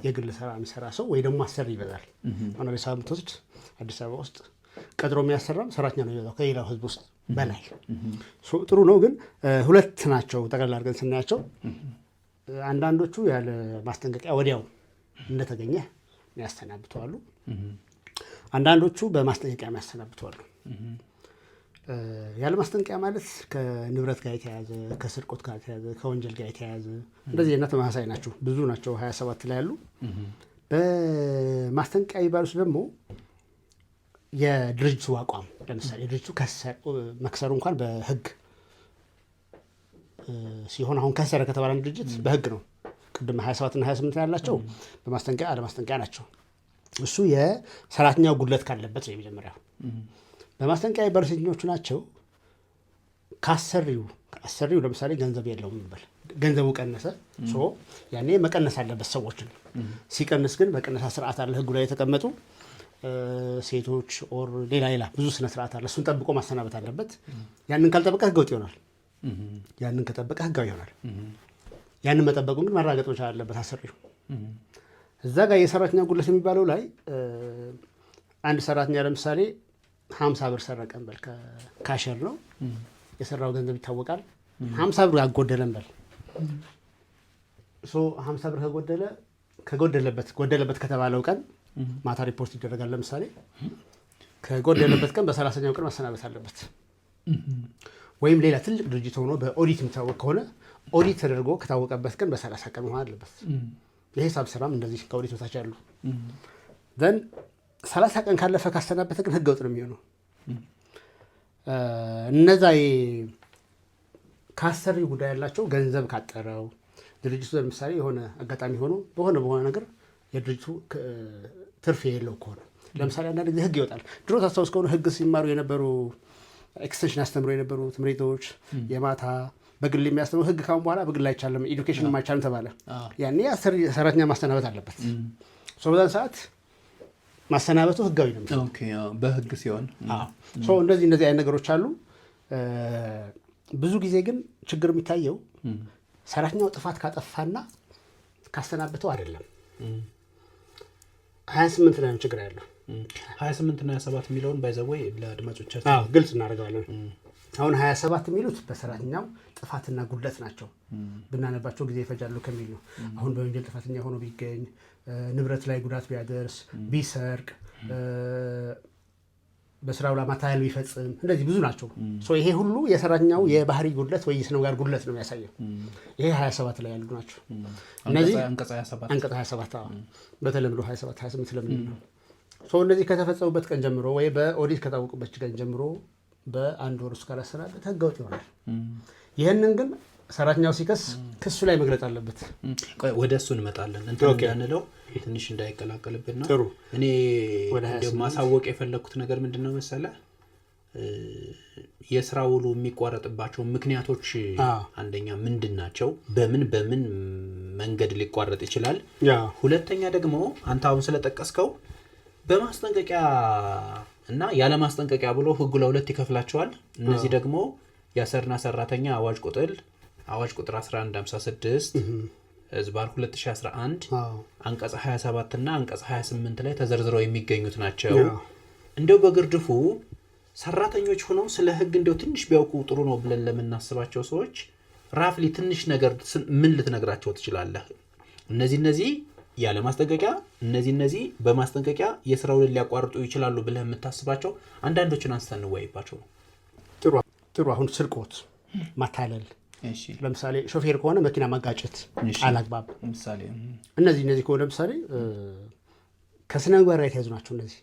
የግል ስራ የሚሰራ ሰው ወይ ደግሞ አሰሪ ይበዛል። አሁን አዲስ አበባ ምትወስድ አዲስ አበባ ውስጥ ቀጥሮ የሚያሰራም ሰራተኛ ነው ይበዛው ከሌላው ህዝብ ውስጥ በላይ። ጥሩ ነው፣ ግን ሁለት ናቸው ጠቅላላ አድርገን ስናያቸው። አንዳንዶቹ ያለ ማስጠንቀቂያ ወዲያው እንደተገኘ ያስተናብተዋሉ። አንዳንዶቹ በማስጠንቀቂያ ያስተናብተዋሉ። ያለ ማስጠንቀቂያ ማለት ከንብረት ጋር የተያያዘ፣ ከስርቆት ጋር የተያያዘ፣ ከወንጀል ጋር የተያያዘ እንደዚህ እና ተመሳሳይ ናቸው። ብዙ ናቸው፣ 27 ላይ ያሉ። በማስጠንቀቂያ የሚባሉት ደግሞ የድርጅቱ አቋም፣ ለምሳሌ ድርጅቱ መክሰሩ እንኳን በህግ ሲሆን፣ አሁን ከሰረ ከተባለ ድርጅት በህግ ነው። ቅድም 27 እና 28 ያላቸው በማስጠንቀቂያ አለማስጠንቀቂያ ናቸው። እሱ የሰራተኛው ጉድለት ካለበት ነው የመጀመሪያው። በማስጠንቀቂያ የሚባሉት የትኞቹ ናቸው? ከአሰሪው ለምሳሌ ገንዘብ የለውም ይባል፣ ገንዘቡ ቀነሰ፣ ያኔ መቀነስ አለበት ሰዎችን። ሲቀንስ ግን በቀነሳ ስርዓት አለ ህጉ ላይ የተቀመጡ ሴቶች ኦር ሌላ ብዙ ስነ ስርዓት አለ። እሱን ጠብቆ ማሰናበት አለበት። ያንን ካልጠበቀ ህገወጥ ይሆናል። ያንን ከጠበቀ ህጋዊ ይሆናል። ያንን መጠበቁን ግን ማረጋገጥ መቻል አለበት አሰሪው። እዛ ጋር የሰራተኛ ጉድለት የሚባለው ላይ አንድ ሰራተኛ ለምሳሌ 50 ብር ሰረቀን በል ካሸር ነው የሰራው ገንዘብ ይታወቃል 50 ብር አጎደለን በል 50 ብር ከጎደለበት ከተባለው ቀን ማታ ሪፖርት ይደረጋል ለምሳሌ ከጎደለበት ቀን በ30ኛው ቀን ማሰናበት አለበት ወይም ሌላ ትልቅ ድርጅት ሆኖ በኦዲት የሚታወቅ ከሆነ ኦዲት ተደርጎ ከታወቀበት ቀን በ30 ቀን መሆን አለበት የሂሳብ ስራም እንደዚህ ከኦዲት በታች ያሉ then 30 ቀን ካለፈ ካሰናበተ ግን ህገወጥ ነው የሚሆነው እነዛ ካሰሪ ጉዳይ ያላቸው ገንዘብ ካጠረው ድርጅቱ ለምሳሌ የሆነ አጋጣሚ ሆኖ በሆነ ነገር የድርጅቱ ትርፍ የሌለው ከሆነ ለምሳሌ አንዳንድ ጊዜ ህግ ይወጣል ድሮ ታስታውስ ከሆነ ህግ ሲማሩ የነበሩ ኤክስቴንሽን አስተምሮ የነበሩ ትምህርቶች የማታ በግል የሚያስተምሩ ህግ ካሁን በኋላ በግል አይቻልም ኤዱኬሽን ማይቻልም ተባለ ያኔ ሰራተኛ ማስተናበት አለበት በዛን ሰዓት ማሰናበቱ ህጋዊ ነው ኦኬ በህግ ሲሆን እንደዚህ አይነት ነገሮች አሉ ብዙ ጊዜ ግን ችግር የሚታየው ሰራተኛው ጥፋት ካጠፋና ካስተናበተው አይደለም 28 ላይ ነው ችግር ያለው 28 እና 27 የሚለውን ባይዘወይ ለአድማጮቻችን ግልጽ እናደርጋለን አሁን 27 የሚሉት በሰራተኛው ጥፋትና ጉድለት ናቸው ብናነባቸው ጊዜ ይፈጃሉ ከሚል ነው አሁን በወንጀል ጥፋተኛ ሆኖ ቢገኝ ንብረት ላይ ጉዳት ቢያደርስ ቢሰርቅ በስራው ላይ ማታለል ቢፈጽም እንደዚህ ብዙ ናቸው ይሄ ሁሉ የሰራተኛው የባህሪ ጉድለት ወይ የስነምግባር ጉድለት ነው የሚያሳየው ይሄ 27 ላይ ያሉ ናቸው እነዚህ አንቀጽ 27 በተለምዶ 27 28 ስለምን ነው እነዚህ ከተፈጸሙበት ቀን ጀምሮ ወይ በኦዲት ከታወቁበት ቀን ጀምሮ በአንድ ወር ውስጥ ካላሰናበት ህገወጥ ይሆናል ይሄንን ግን ሰራተኛው ሲከስ ክሱ ላይ መግለጽ አለበት ወደ እሱ እንመጣለን እንዳንለው ትንሽ እንዳይቀላቀልብና እኔ እንደው ማሳወቅ የፈለኩት ነገር ምንድነው መሰለህ የስራ ውሉ የሚቋረጥባቸው ምክንያቶች አንደኛ ምንድናቸው በምን መንገድ ሊቋረጥ ይችላል ሁለተኛ ደግሞ አንተ አሁን ስለጠቀስከው በማስጠንቀቂያ እና ያለ ማስጠንቀቂያ ብሎ ህጉ ለሁለት ይከፍላቸዋል እነዚህ ደግሞ ያሰርና ሰራተኛ አዋጅ ቁጥር 1156 ዝባር 2011 አንቀጽ 27 እና አንቀጽ 28 ላይ ተዘርዝረው የሚገኙት ናቸው እንደው በግርድፉ ሰራተኞች ሆነው ስለ ህግ እንደው ትንሽ ቢያውቁ ጥሩ ነው ብለን ለምናስባቸው ሰዎች ራፍሊ ትንሽ ነገር ምን ልትነግራቸው ትችላለህ እነዚህ ያለ ማስጠንቀቂያ እነዚህ በማስጠንቀቂያ የስራው ሊያቋርጡ ይችላሉ ብለህ የምታስባቸው አንዳንዶችን አንስተን ወይባቸው ነው ጥሩ አሁን ስርቆት ማታለል ለምሳሌ ሾፌር ከሆነ መኪና ማጋጨት አላግባብ ለምሳሌ እነዚህ ከሆነ ለምሳሌ ከስነምግባር ጋር የተያዙ ናቸው እነዚህ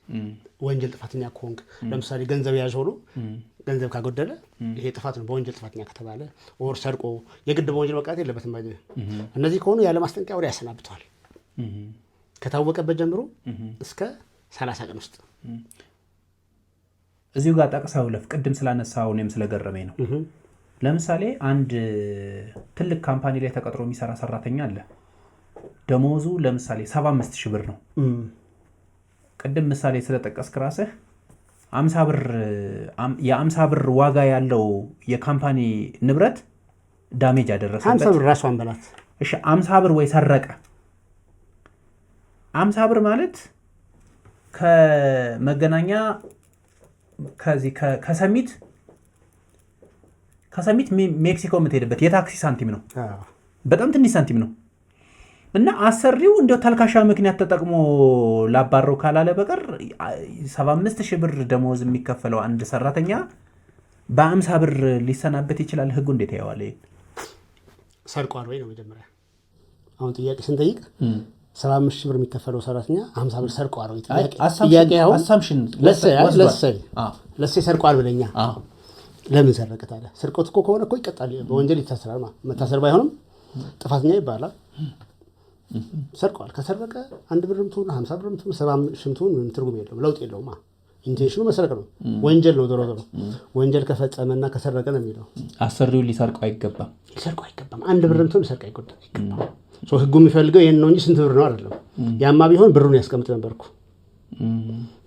ወንጀል ጥፋተኛ ከሆንክ ለምሳሌ ገንዘብ ያዥ ሆኖ ገንዘብ ካጎደለ ይሄ ጥፋት ነው በወንጀል ጥፋተኛ ከተባለ ኦር ሰርቆ የግድ በወንጀል መቀጣት የለበትም ማለት እነዚህ ከሆኑ ያለ ማስጠንቀቂያ ወዲያ ያሰናብተዋል ከታወቀበት ጀምሮ እስከ 30 ቀን ውስጥ እዚሁ ጋር ጠቅሰው ቅድም ስላነሳው እኔም ስለገረመኝ ነው ለምሳሌ አንድ ትልቅ ካምፓኒ ላይ ተቀጥሮ የሚሰራ ሰራተኛ አለ ደሞዙ ለምሳሌ 75000 ብር ነው ቅድም ምሳሌ ስለጠቀስክ ራስህ 50 ብር የ50 ብር ዋጋ ያለው የካምፓኒ ንብረት ዳሜጅ ያደረሰበት 50 ብር ራሷን በላት እሺ 50 ብር ወይ ሰረቀ 50 ብር ማለት ከመገናኛ ከዚህ ከሰሚት ሜክሲኮ የምትሄድበት የታክሲ ሳንቲም ነው በጣም ትንሽ ሳንቲም ነው እና አሰሪው እንደው ተልካሻ ምክንያት ተጠቅሞ ላባረው ካላለ በቀር 75000 ብር ደሞዝ የሚከፈለው አንድ ሰራተኛ በ50 ብር ሊሰናበት ይችላል ህጉ እንዴት ያዋለ ሰርቋል ወይ ነው መጀመሪያ አሁን ጥያቄ ስንጠይቅ 75000 ብር የሚከፈለው ሰራተኛ 50 ብር ሰርቋል ወይ ጥያቄ ያው አሳምፕሽን ለሰይ ሰርቋል ብለኛ ለምን ሰረቀ ታዲያ ስርቆት እኮ ከሆነ እኮ ይቀጣል በወንጀል ይታሰራል መታሰር ባይሆንም ጥፋተኛ ይባላል ሰርቋል ከሰረቀ 1 ብርም ትሁን 50 ብርም ትሁን 70 ትሁን ምንም ትርጉም የለውም ለውጥ የለውም ኢንቴንሽኑ መስረቅ ነው ወንጀል ነው ዶሮ ወንጀል ከፈጸመና ከሰረቀ ነው የሚለው አሰሪው ሊሰርቀው አይገባም 1 ብርም ትሁን ሰርቀ አይገባም ህጉ የሚፈልገው ይሄን ነው እንጂ ስንት ብር ነው አይደለም ያማ ቢሆን ብሩን ያስቀምጥ ነበርኩ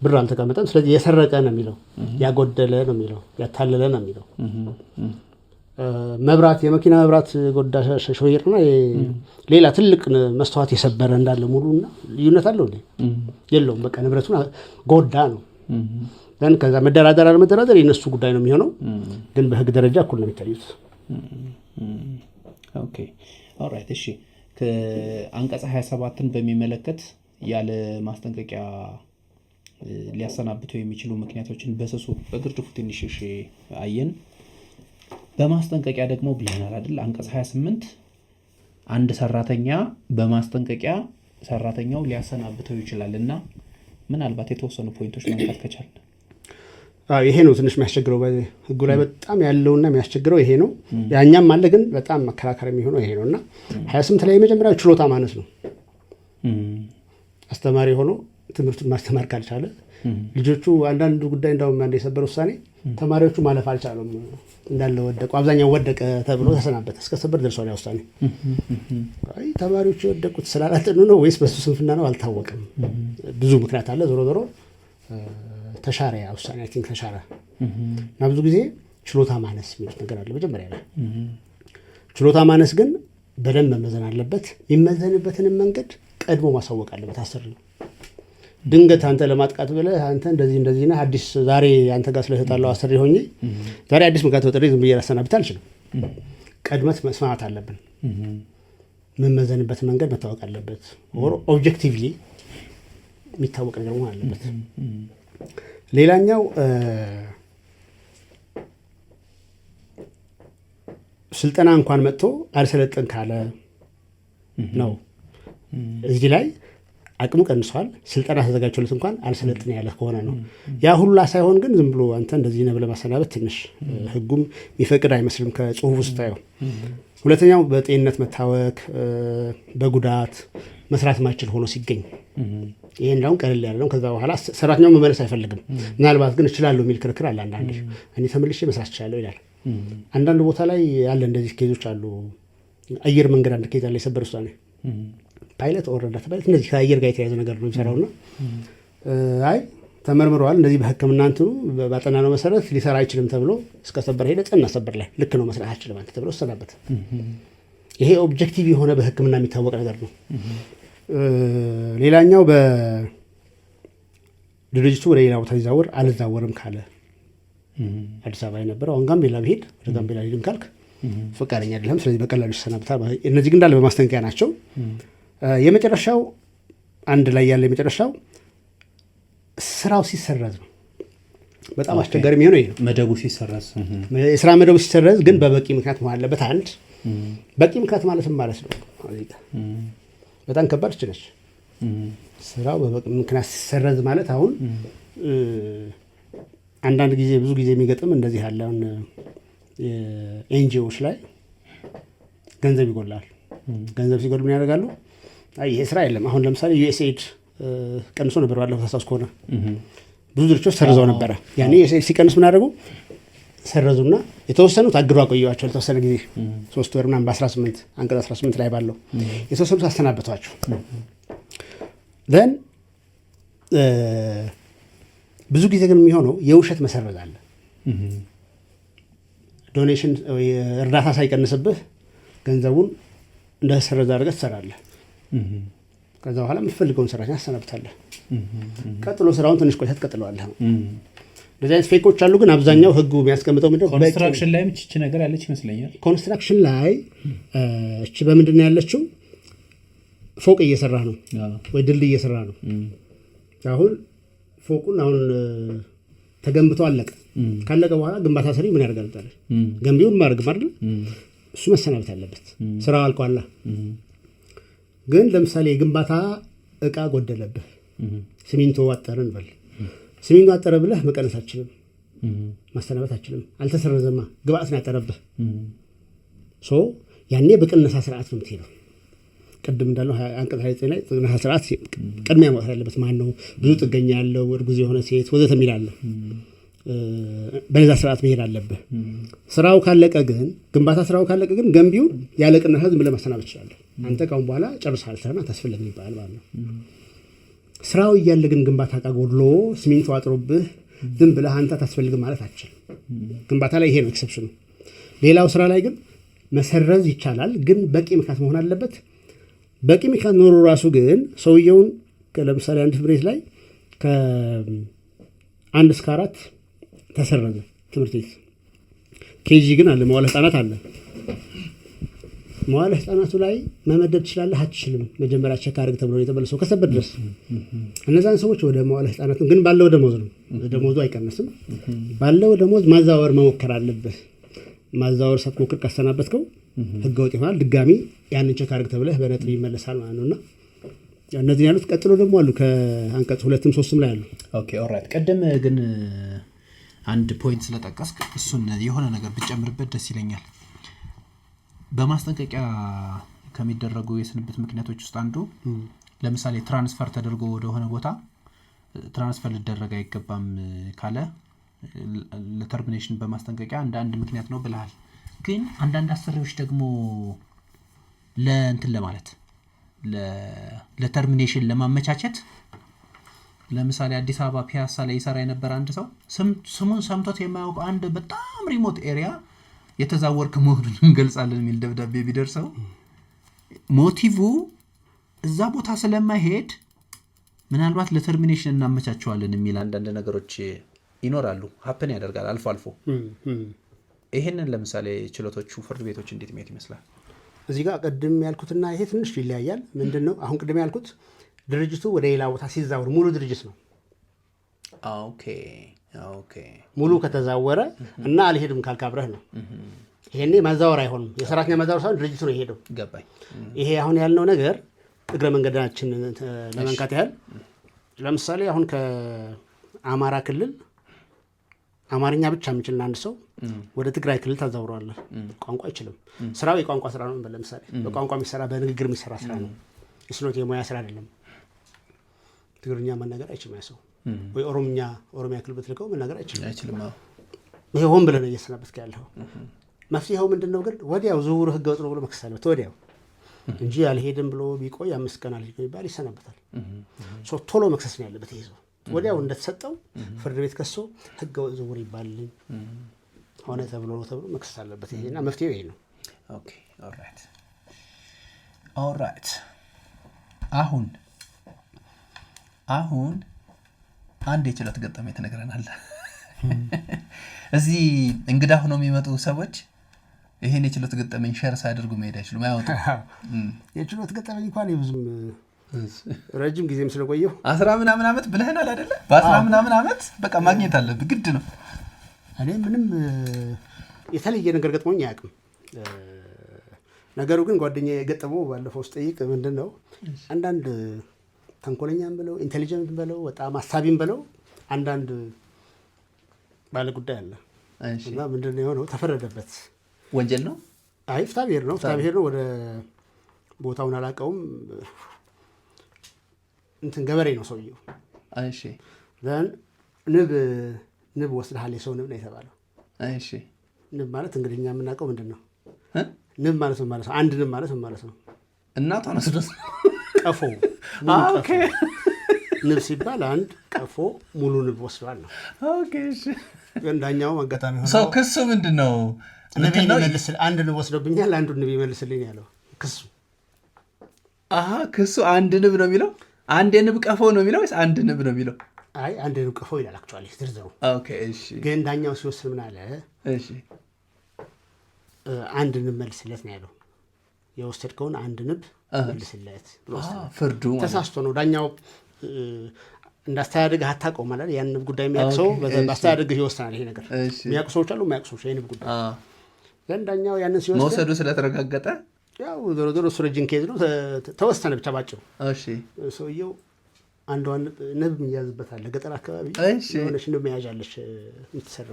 ብር አልተቀመጠም ስለዚህ የሰረቀ ነው የሚለው ያጎደለ ነው የሚለው ያታለለ ነው የሚለው መብራት የመኪና መብራት ጎዳሽ ሾፌርና ሌላ ትልቅ መስተዋት የሰበረ እንዳለ ሙሉና ልዩነት አለው እንዴ የለውም በቃ ንብረቱን ጎዳ ነው ዘን ከዛ መደራደር አለመደራደር የነሱ ጉዳይ ነው የሚሆነው ግን በህግ ደረጃ እኩል ነው የሚታዩት ኦኬ ኦልራይት እሺ ከአንቀጽ 27ን በሚመለከት ያለ ማስጠንቀቂያ ሊያሰናብቱ የሚችሉ ምክንያቶችን በስሱ በግርድፉ ትንሽ አየን በማስጠንቀቂያ ደግሞ ብለናል አይደል አንቀጽ 28 አንድ ሰራተኛ በማስጠንቀቂያ ሰራተኛው ሊያሰናብተው ይችላልና ምናልባት የተወሰኑ ፖይንቶች ማንሳት ከቻለ ይሄ ነው ትንሽ የሚያስቸግረው በህጉ ላይ በጣም ያለውና የሚያስቸግረው ይሄ ነው ያኛም አለ ግን በጣም መከራከር የሚሆነው ይሄ ነውና 28 ላይ የመጀመሪያው ችሎታ ማነስ ነው አስተማሪ ሆኖ ትምህርቱን ማስተማር ካልቻለ ልጆቹ አንዳንድ ጉዳይ እንዳውም አንድ የሰበር ውሳኔ ተማሪዎቹ ማለፍ አልቻሉም እንዳለ ወደቁ አብዛኛው ወደቀ ተብሎ ተሰናበተ እስከ ሰበር ደርሷል ያ ውሳኔ አይ ተማሪዎቹ ወደቁት ስላላጠኑ ነው ወይስ በሱ ስንፍና ነው አልታወቀም ብዙ ምክንያት አለ ዞሮ ዞሮ ተሻረ ያ ውሳኔ አይ ቲንክ ተሻረ እና ብዙ ጊዜ ችሎታ ማነስ የሚሉት ነገር አለ መጀመሪያ ላይ ችሎታ ማነስ ግን በደንብ መመዘን አለበት የሚመዘንበትንም መንገድ ቀድሞ ማሳወቅ አለበት አስር ነው ድንገት አንተ ለማጥቃት ብለህ አንተ እንደዚህ ነህ አዲስ ዛሬ አንተ ጋር ስለተጣለው አስር ሆኜ ዛሬ አዲስ ምክንያት ወጥሬ ዝም ብዬ ላሰናብት አልችልም ቀድመት መስማት አለብን መመዘንበት መንገድ መታወቅ አለበት ኦር ኦብጀክቲቭሊ የሚታወቅ ነገር መሆን አለበት ሌላኛው ስልጠና እንኳን መጥቶ አልሰለጠን ካለ ነው እዚህ ላይ አቅሙ ቀንሷል ስልጠና ተዘጋጅቶለት እንኳን አልሰለጥን ያለ ከሆነ ነው ያ ሁላ ሳይሆን ግን ዝም ብሎ አንተ እንደዚህ ነው ብለህ ማሰናበት ትንሽ ህጉም የሚፈቅድ አይመስልም ከጽሁፍ ውስጥ ታየው ሁለተኛው በጤንነት መታወክ በጉዳት መስራት ማይችል ሆኖ ሲገኝ ይሄ እንደው ቀለል ያለ ነው ከዛ በኋላ ሰራተኛው መመለስ አይፈልግም ምናልባት ግን እችላለሁ የሚል ክርክር አለ አንዳንዴ እኔ ተመልሼ መስራት እችላለሁ ይላል አንዳንድ ቦታ ላይ ያለ እንደዚህ ኬዞች አሉ አየር መንገድ አንድ ኬዝ አለ የሰበር ውሳኔ ፓይለት ኦርደር ተባለ እንደዚህ ከአየር ጋር የተያያዘ ነገር ነው የሚሰራውና አይ ተመርምሯል እንደዚህ በህክምና እንትኑ ባጠናነው መሰረት ሊሰራ አይችልም ተብሎ እስከ ሰበር ሄደ ጸና ሰበር ላይ ልክ ነው መስራት አይችልም አንተ ተብሎ ሰናበት ይሄ ኦብጀክቲቭ የሆነ በህክምና የሚታወቅ ነገር ነው ሌላኛው በድርጅቱ ወደ ሌላ ቦታ ይዛወር አልዛወርም ካለ አዲስ አበባ የነበረው አሁን ጋምቤላ ቢሄድ ወደ ጋምቤላ ሊድም ካልክ ፈቃደኛ አይደለም ስለዚህ በቀላሉ ይሰናብታል እነዚህ ግን እንዳለ በማስጠንቀቂያ ናቸው የመጨረሻው አንድ ላይ ያለ የመጨረሻው ስራው ሲሰረዝ ነው በጣም አስቸጋሪ የሚሆነው ይሄ ነው መደቡ ሲሰረዝ የስራ መደቡ ሲሰረዝ ግን በበቂ ምክንያት መሆን አለበት አንድ በቂ ምክንያት ማለትም ማለት ነው በጣም ከባድ ነች ስራው በበቂ ምክንያት ሲሰረዝ ማለት አሁን አንዳንድ ጊዜ ብዙ ጊዜ የሚገጥም እንደዚህ ያለውን ኤንጂኦዎች ላይ ገንዘብ ይጎላል ገንዘብ ሲጎል ምን ያደርጋሉ አይ ይሄ ስራ የለም አሁን ለምሳሌ ዩኤስኤድ ቀንሶ ነበር ባለፈው ታሳስ ከሆነ ብዙ ድርጅቶች ሰርዘው ነበር ያኔ ዩኤስኤድ ሲቀንስ ምን አደረጉ ሰረዙና የተወሰኑት አግሮ አቆየዋቸው ለተወሰነ ጊዜ 3 ወር ምናምን በ18 አንቀጽ 18 ላይ ባለው የተወሰኑት አሰናበቷቸው then ብዙ ጊዜ ግን የሚሆነው የውሸት መሰረዝ አለ ዶኔሽን እርዳታ ሳይቀንስብህ ገንዘቡን እንደሰረዝ አድርገህ ትሰራለህ ከዛ በኋላ የምትፈልገውን ሰራተኛ አሰናብታለህ ቀጥሎ ስራውን ትንሽ ቆይተህ ትቀጥለዋለህ እንደዚህ አይነት ፌኮች አሉ ግን አብዛኛው ህጉ የሚያስቀምጠው ምንድነው ኮንስትራክሽን ላይ እቺ ነገር ያለች ይመስለኛል ኮንስትራክሽን ላይ እቺ በምንድነው ያለችው ፎቅ እየሰራ ነው ወይ ድልድይ እየሰራ ነው አሁን ፎቁን አሁን ተገንብቶ አለቀ ካለቀ በኋላ ግንባታ ሰሪ ምን ያደርጋል ታዲያ ገንቢውን ማድረግ ማለት እሱ መሰናበት አለበት ስራው አልቋል ግን ለምሳሌ የግንባታ እቃ ጎደለብህ ሲሚንቶ አጠረን በል ሲሚንቶ አጠረ ብለህ መቀነስ አትችልም ማሰናበት አትችልም አልተሰረዘማ ግብአት ነው ያጠረብህ ሶ ያኔ በቅነሳ ስርዓት ነው የምትሄደው ቅድም እንዳለው አንቀጽ 29 ላይ ቅነሳ ስርዓት ቅድሚያ ማውጣት ያለበት ማን ነው ብዙ ጥገኛ ያለው እርጉዝ የሆነ ሴት ወዘተ የሚላል በዛ ስርዓት መሄድ አለበት ስራው ካለቀ ግን ግንባታ ስራው ካለቀ ግን ገንቢው ያለ ቅነሳ ዝም ብለህ ማሰናበት ይችላል አንተ ካሁን በኋላ ጨርሰሃል ስራና ታስፈልግ ይባላል ማለት ነው ስራው እያለ ግን ግንባታ እቃ ጎድሎ ሲሚንቶ አጥሮብህ ዝም ብለህ አንተ ታስፈልግ ማለት አትችልም ግንባታ ላይ ይሄ ነው ኤክሰፕሽኑ ሌላው ስራ ላይ ግን መሰረዝ ይቻላል ግን በቂ ምክንያት መሆን አለበት በቂ ምክንያት ኖሮ ራሱ ግን ሰውየውን ለምሳሌ አንድ ፍሬት ላይ 1 እስከ 4 ተሰረዘ ትምህርት ቤት። ኬጂ ግን አለ፣ መዋለ ህጻናት አለ። መዋለ ህጻናቱ ላይ መመደብ ትችላለህ አትችልም መጀመሪያ ቼክ አድርግ ተብሎ የተበለሰው ከሰበት ድረስ እነዛን ሰዎች ወደ መዋለ ህጻናት ግን ባለው ደሞዝ ነው፣ ደሞዙ አይቀነስም። ባለው ደሞዝ ማዛወር መሞከር አለበት። ማዛወር ሳትሞክር ካሰናበትከው ህገወጥ ይሆናል። ድጋሚ ያንን ቼክ አድርግ ተብለህ በነጥብ ይመለሳል ማለት ነውና እነዚህ ያሉት ቀጥሎ ደግሞ አሉ ከአንቀጽ 2ም 3ም ላይ አሉ። ኦኬ ኦልራይት። ቀደም ግን አንድ ፖይንት ስለጠቀስክ እሱን የሆነ ነገር ብጨምርበት ደስ ይለኛል። በማስጠንቀቂያ ከሚደረጉ የስንብት ምክንያቶች ውስጥ አንዱ ለምሳሌ ትራንስፈር ተደርጎ ወደ ሆነ ቦታ ትራንስፈር ሊደረግ አይገባም ካለ ለተርሚኔሽን በማስጠንቀቂያ አንድ ምክንያት ነው ብለሃል። ግን አንዳንድ አሰሪዎች ደግሞ ለእንትን ለማለት ለተርሚኔሽን ለማመቻቸት ለምሳሌ አዲስ አበባ ፒያሳ ላይ ይሰራ የነበረ አንድ ሰው ስሙን ሰምቶት የማያውቅ አንድ በጣም ሪሞት ኤሪያ የተዛወርክ መሆኑን እንገልጻለን የሚል ደብዳቤ ቢደርሰው ሞቲቭ እዛ ቦታ ስለማይሄድ ምናልባት ለተርሚኔሽን እናመቻቸዋለን የሚል አንዳንድ ነገሮች ይኖራሉ። ሀፕን ያደርጋል አልፎ አልፎ። ይሄንን ለምሳሌ ችሎቶቹ ፍርድ ቤቶች እንዴት የሚያዩት ይመስላል? እዚህ ጋር ቅድም ያልኩትና ይሄ ትንሽ ይለያያል። ምንድነው አሁን ቅድም ያልኩት ድርጅቱ ወደ ሌላ ቦታ ሲዛወር ሙሉ ድርጅት ነው። ኦኬ ሙሉ ከተዛወረ እና አልሄድም ካልካብረህ ነው። ይሄኔ ማዛወር አይሆንም። የሰራተኛ ማዛወር ሳይሆን ድርጅቱ ነው የሄደው። ገባኝ። ይሄ አሁን ያልነው ነገር እግረ መንገዳችን ለመንካት ያህል ለምሳሌ አሁን ከአማራ ክልል አማርኛ ብቻ የሚችልና አንድ ሰው ወደ ትግራይ ክልል ታዛውረዋለህ። ቋንቋ አይችልም። ስራው የቋንቋ ስራ ነው። ለምሳሌ በቋንቋ የሚሰራ በንግግር የሚሰራ ስራ ነው። እስኖት የሙያ ስራ አይደለም። ትግርኛ መናገር አይችልም ያ ሰው። ወይ ኦሮሚያ ክልል ብትልከው መናገር አይችልም። ይሄ ሆን ብለህ ነው እየሰናበትክ ያለው። መፍትሄው ምንድነው ግን ወዲያው ዝውውሩ ህገወጥ ነው ብሎ መክሰስ አለበት ወዲያው እንጂ አልሄድም ብሎ ቢቆይ 5 ቀን አልሄድም ይባል ይሰናበታል። ቶሎ መክሰስ ነው ያለበት ይሄ ሰው። ወዲያው እንደተሰጠው ፍርድ ቤት ከሶ ህገወጥ ዝውውር ይባልልኝ ሆነ ተብሎ መክሰስ አለበት። ይሄና መፍትሄው ይሄ ነው። ኦኬ ኦልራይት። አሁን አንድ የችሎት ገጠመኝ ተነግረናል። እዚህ እንግዳ ሆነው የሚመጡ ሰዎች ይሄን የችሎት ገጠመኝ ሼር ሳያደርጉ መሄድ አይችሉም፣ አይወጡ። የችሎት ገጠመኝ እንኳን ብዙም ረጅም ጊዜም ስለቆየው 10 ምናምን ዓመት ብለህናል አይደለ? በ10 ምናምን ዓመት በቃ ማግኘት አለብህ፣ ግድ ነው። እኔ ምንም የተለየ ነገር ገጥሞኝ አያውቅም። ነገሩ ግን ጓደኛዬ የገጠመው ባለፈው ስጠይቅ ምንድነው አንዳንድ ተንኮለኛም ብለው ኢንቴሊጀንት ብለው በጣም አሳቢም ብለው አንዳንድ ባለ ጉዳይ አለ እና ምንድነው የሆነው ተፈረደበት። ወንጀል ነው? አይ ፍትሐብሔር ነው። ወደ ቦታውን አላውቀውም። እንትን ገበሬ ነው ሰውየው። እሺ ንብ ወስደሃል የሰው ንብ ነው የተባለው። እሺ ንብ ማለት እንግዲህ እኛ የምናውቀው ምንድነው ንብ ማለት ነው ማለት ነው። አንድ ንብ ማለት ነው ማለት ነው። እናቷን ወስዶስ ቀፎ ኦኬ። ንብ ሲባል አንድ ቀፎ ሙሉ ንብ ወስዷል ነው። ኦኬ እሺ። እንዳኛው አጋጣሚ ሆኖ ሰው ክሱ ምንድነው? አንድ ንብ ወስዶብኛል አንዱ ንብ ይመልስልኝ ያለው ክሱ። ክሱ አንድ ንብ ነው የሚለው? አንድ የንብ ቀፎ ነው የሚለው ወይስ አንድ ንብ ነው የሚለው? አይ አንድ ንብ ቀፎ ይላል አክቹአሊ ዝርዝሩ። ኦኬ እሺ። ግን ዳኛው ሲወስን ምን አለ? እሺ አንድ ንብ መልስለት ነው ያለው። የወሰድከውን አንድ ንብ መልስለት ብሎ ፍርዱ ተሳስቶ ነው። ዳኛው እንዳስተዳደግ አታውቀው ማለት ያን ንብ ጉዳይ የሚያውቅ ሰው በአስተዳደግ ይወስናል። ይሄ ነገር የሚያውቁ ሰዎች አሉ፣ የማያውቁ ሰዎች የንብ ጉዳይ ግን ዳኛው ያንን ሲወስድ መውሰዱ ስለተረጋገጠ ያው ዞሮ እሱ ረጅም ኬዝ ነው ተወሰነ ብቻ ባጭሩ። እሺ ሰውየው አንዷን ንብ የሚያዝበታል ገጠር አካባቢ የሆነች ንብ መያዣለች የምትሰራ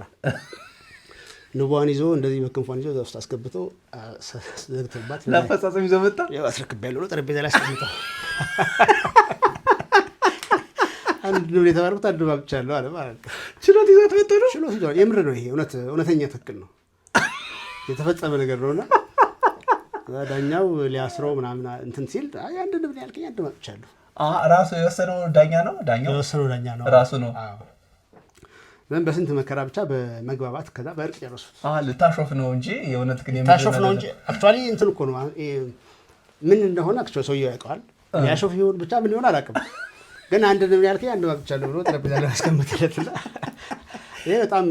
ንቧን ይዞ እንደዚህ በክንፏን ይዞ እዛ ውስጥ አስገብቶ ዘግቶባት ለአፈጻጸም ይዞ መጣ። ያው አስረክቤያለሁ ነው ጠረጴዛ ላይ አስቀምጠው አንድ ንብ የተባረኩት አንድ ንብ አብቻለሁ አለ ማለት ነው። ችሎት ይዞት መጥቶ ነው። ችሎት ይዞ የምር ነው። ይሄ እውነተኛ ትክክል ነው የተፈጸመ ነገር ነውና ዳኛው ሊያስረው ምናምን እንትን ሲል አይ አንድ ንብ ያልከኝ አንድ ማጥቻለሁ። ራሱ የወሰነው ዳኛ ነው። ዳኛው የወሰነው ዳኛ ነው ራሱ ነው። ዘን በስንት መከራ ብቻ በመግባባት ከዛ በእርቅ ጨረሱት። ልታሾፍ ነው እንጂ የእውነት ግን ታሾፍ ነው እንጂ አክቹአሊ እንትን እኮ ነው ምን እንደሆነ አክቹአሊ ሰውየው ያውቀዋል። ያሾፍ ይሁን ብቻ ምን ይሆን አላውቅም። ግን አንድ ነው ያልከኝ አንድ ማብቻለሁ ብሎ ጠረጴዛ ላይ አስቀምጥለትና ይሄ በጣም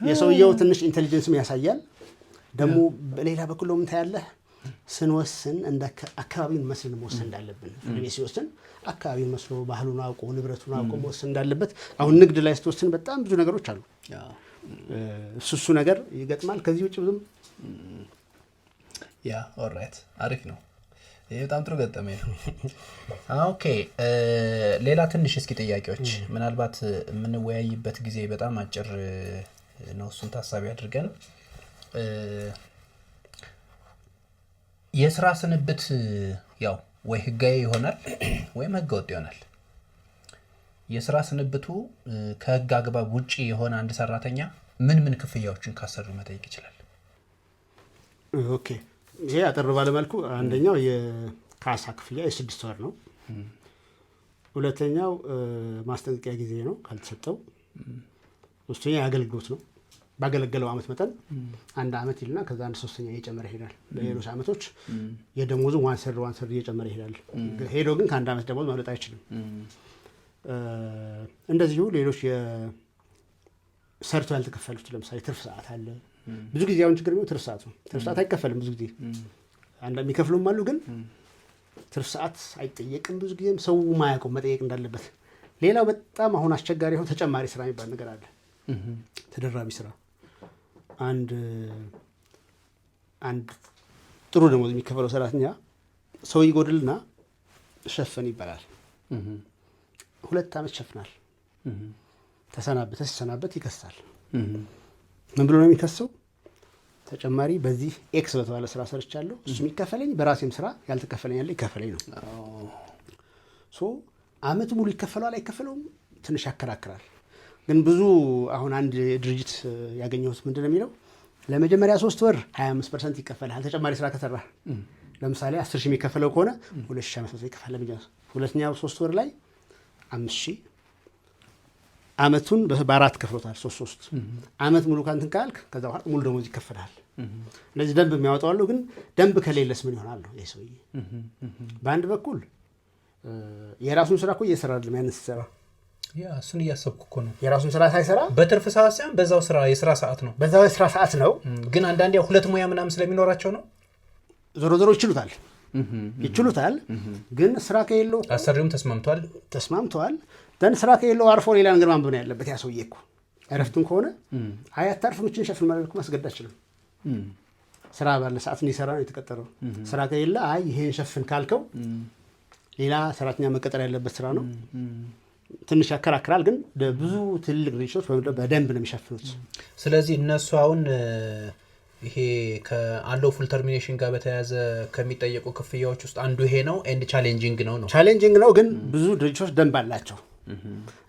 የሰውየው ትንሽ ኢንቴሊጀንስም ያሳያል። ደግሞ በሌላ በኩል ምን ታያለህ? ስንወስን እንደ አካባቢውን መስለን መወሰን እንዳለብን ፍርድ ቤት ሲወስን አካባቢውን መስሎ ባህሉን አውቆ ንብረቱን አውቆ መወሰን እንዳለበት። አሁን ንግድ ላይ ስትወስን በጣም ብዙ ነገሮች አሉ። እሱ ነገር ይገጥማል። ከዚህ ውጭ ብዙም ያ ኦልራይት አሪፍ ነው። ይሄ በጣም ጥሩ ገጠመኝ ነው። ኦኬ ሌላ ትንሽ እስኪ ጥያቄዎች ምናልባት የምንወያይበት ጊዜ በጣም አጭር ነው። እሱን ታሳቢ አድርገን የስራ ስንብት ያው ወይ ህጋዊ ይሆናል ወይም ህገወጥ ይሆናል። የስራ ስንብቱ ከህግ አግባብ ውጪ የሆነ አንድ ሰራተኛ ምን ምን ክፍያዎችን ካሰሩ መጠየቅ ይችላል? ኦኬ ይሄ አጠር ባለ መልኩ አንደኛው የካሳ ክፍያ የ6 ወር ነው። ሁለተኛው ማስጠንቀቂያ ጊዜ ነው ካልተሰጠው። ሶስተኛ የአገልግሎት ነው። ባገለገለው አመት መጠን አንድ አመት ይልና ከዛ አንድ ሶስተኛ እየጨመረ ይሄዳል። በሌሎች አመቶች የደሞዙ ዋን ሰር እየጨመረ ይሄዳል። ሄዶ ግን ከአንድ አመት ደሞዝ ማምለጥ አይችልም። እንደዚሁ ሌሎች የሰርቶ ያልተከፈሉት ለምሳሌ ትርፍ ሰዓት አለ። ብዙ ጊዜ አሁን ችግር ነው ትርፍ ሰዓት ነው። ትርፍ ሰዓት አይከፈልም ብዙ ጊዜ። አንዳንድ የሚከፍሉም አሉ ግን ትርፍ ሰዓት አይጠየቅም። ብዙ ጊዜም ሰው ማያውቀው መጠየቅ እንዳለበት። ሌላው በጣም አሁን አስቸጋሪ ሆኖ ተጨማሪ ስራ የሚባል ነገር አለ። ተደራቢ ስራ አንድ ጥሩ ደሞዝ የሚከፈለው ሰራተኛ ሰው ይጎድልና ሸፈን ይባላል። 2 አመት ሸፍናል። ሲሰናበት ይከሳል። ምን ብሎ ነው የሚከሰው? ተጨማሪ በዚህ ኤክስ በተባለ ስራ ሰርቻለሁ እሱ የሚከፈለኝ በራሴም ስራ ያልተከፈለኝ ያለ ይከፈለኝ ነው። አመት ሙሉ ይከፈለዋል አይከፈለውም ትንሽ ያከራክራል። ግን ብዙ አሁን አንድ ድርጅት ያገኘሁት ምንድነው የሚለው ለመጀመሪያ 3 ወር 25% ይከፈላል ተጨማሪ ስራ ከሰራ። ለምሳሌ 10,000 የሚከፈለው ከሆነ 2,500 ይከፈላል ለመጀመሪያ። ሁለተኛው 3 ወር ላይ 5,000 አመቱን በ4 ከፍሎታል። 3 አመት ሙሉ ካንተን ካልክ ከዛ በኋላ ሙሉ ደሞዝ ይከፈላል። እንደዚህ ደንብ የሚያወጣው አለው። ግን ደንብ ከሌለስ ምን ይሆናል ነው ይሄ ሰውዬ። በአንድ በኩል የራሱን ስራ እኮ እየሰራ አይደለም ያንን ሲሰራ ያ እሱን እያሰብኩ እኮ ነው። የራሱን ስራ ሳይሰራ በትርፍ ሰዓት ሳይሆን በዛው ስራ የስራ ሰዓት ነው። በዛው የስራ ሰዓት ነው። ግን አንዳንዴ ሁለት ሙያ ምናምን ስለሚኖራቸው ነው ዞሮ ይችሉታል። ግን ስራ ከሌለው አሰሪውም ተስማምቷል። ደን ስራ ከሌለው አርፎ ሌላ ነገር ማንበብ ነው ያለበት። ያ ሰውዬ እኮ እረፍቱን ከሆነ አያታርፍም እችን ሸፍን ማለት እኮ ማስገደድ አይችልም። ስራ ባለ ሰዓት እንዲሰራ ነው የተቀጠረው። ስራ ከሌለ ይሄን ሸፍን ካልከው ሌላ ሰራተኛ መቀጠር ያለበት ስራ ነው። ትንሽ ያከራክራል። ግን ብዙ ትልልቅ ድርጅቶች በደንብ ነው የሚሸፍኑት። ስለዚህ እነሱ አሁን ይሄ ከአንለው ፉል ተርሚኔሽን ጋር በተያያዘ ከሚጠየቁ ክፍያዎች ውስጥ አንዱ ይሄ ነው። ኤንድ ቻሌንጂንግ ነው። ግን ብዙ ድርጅቶች ደንብ አላቸው።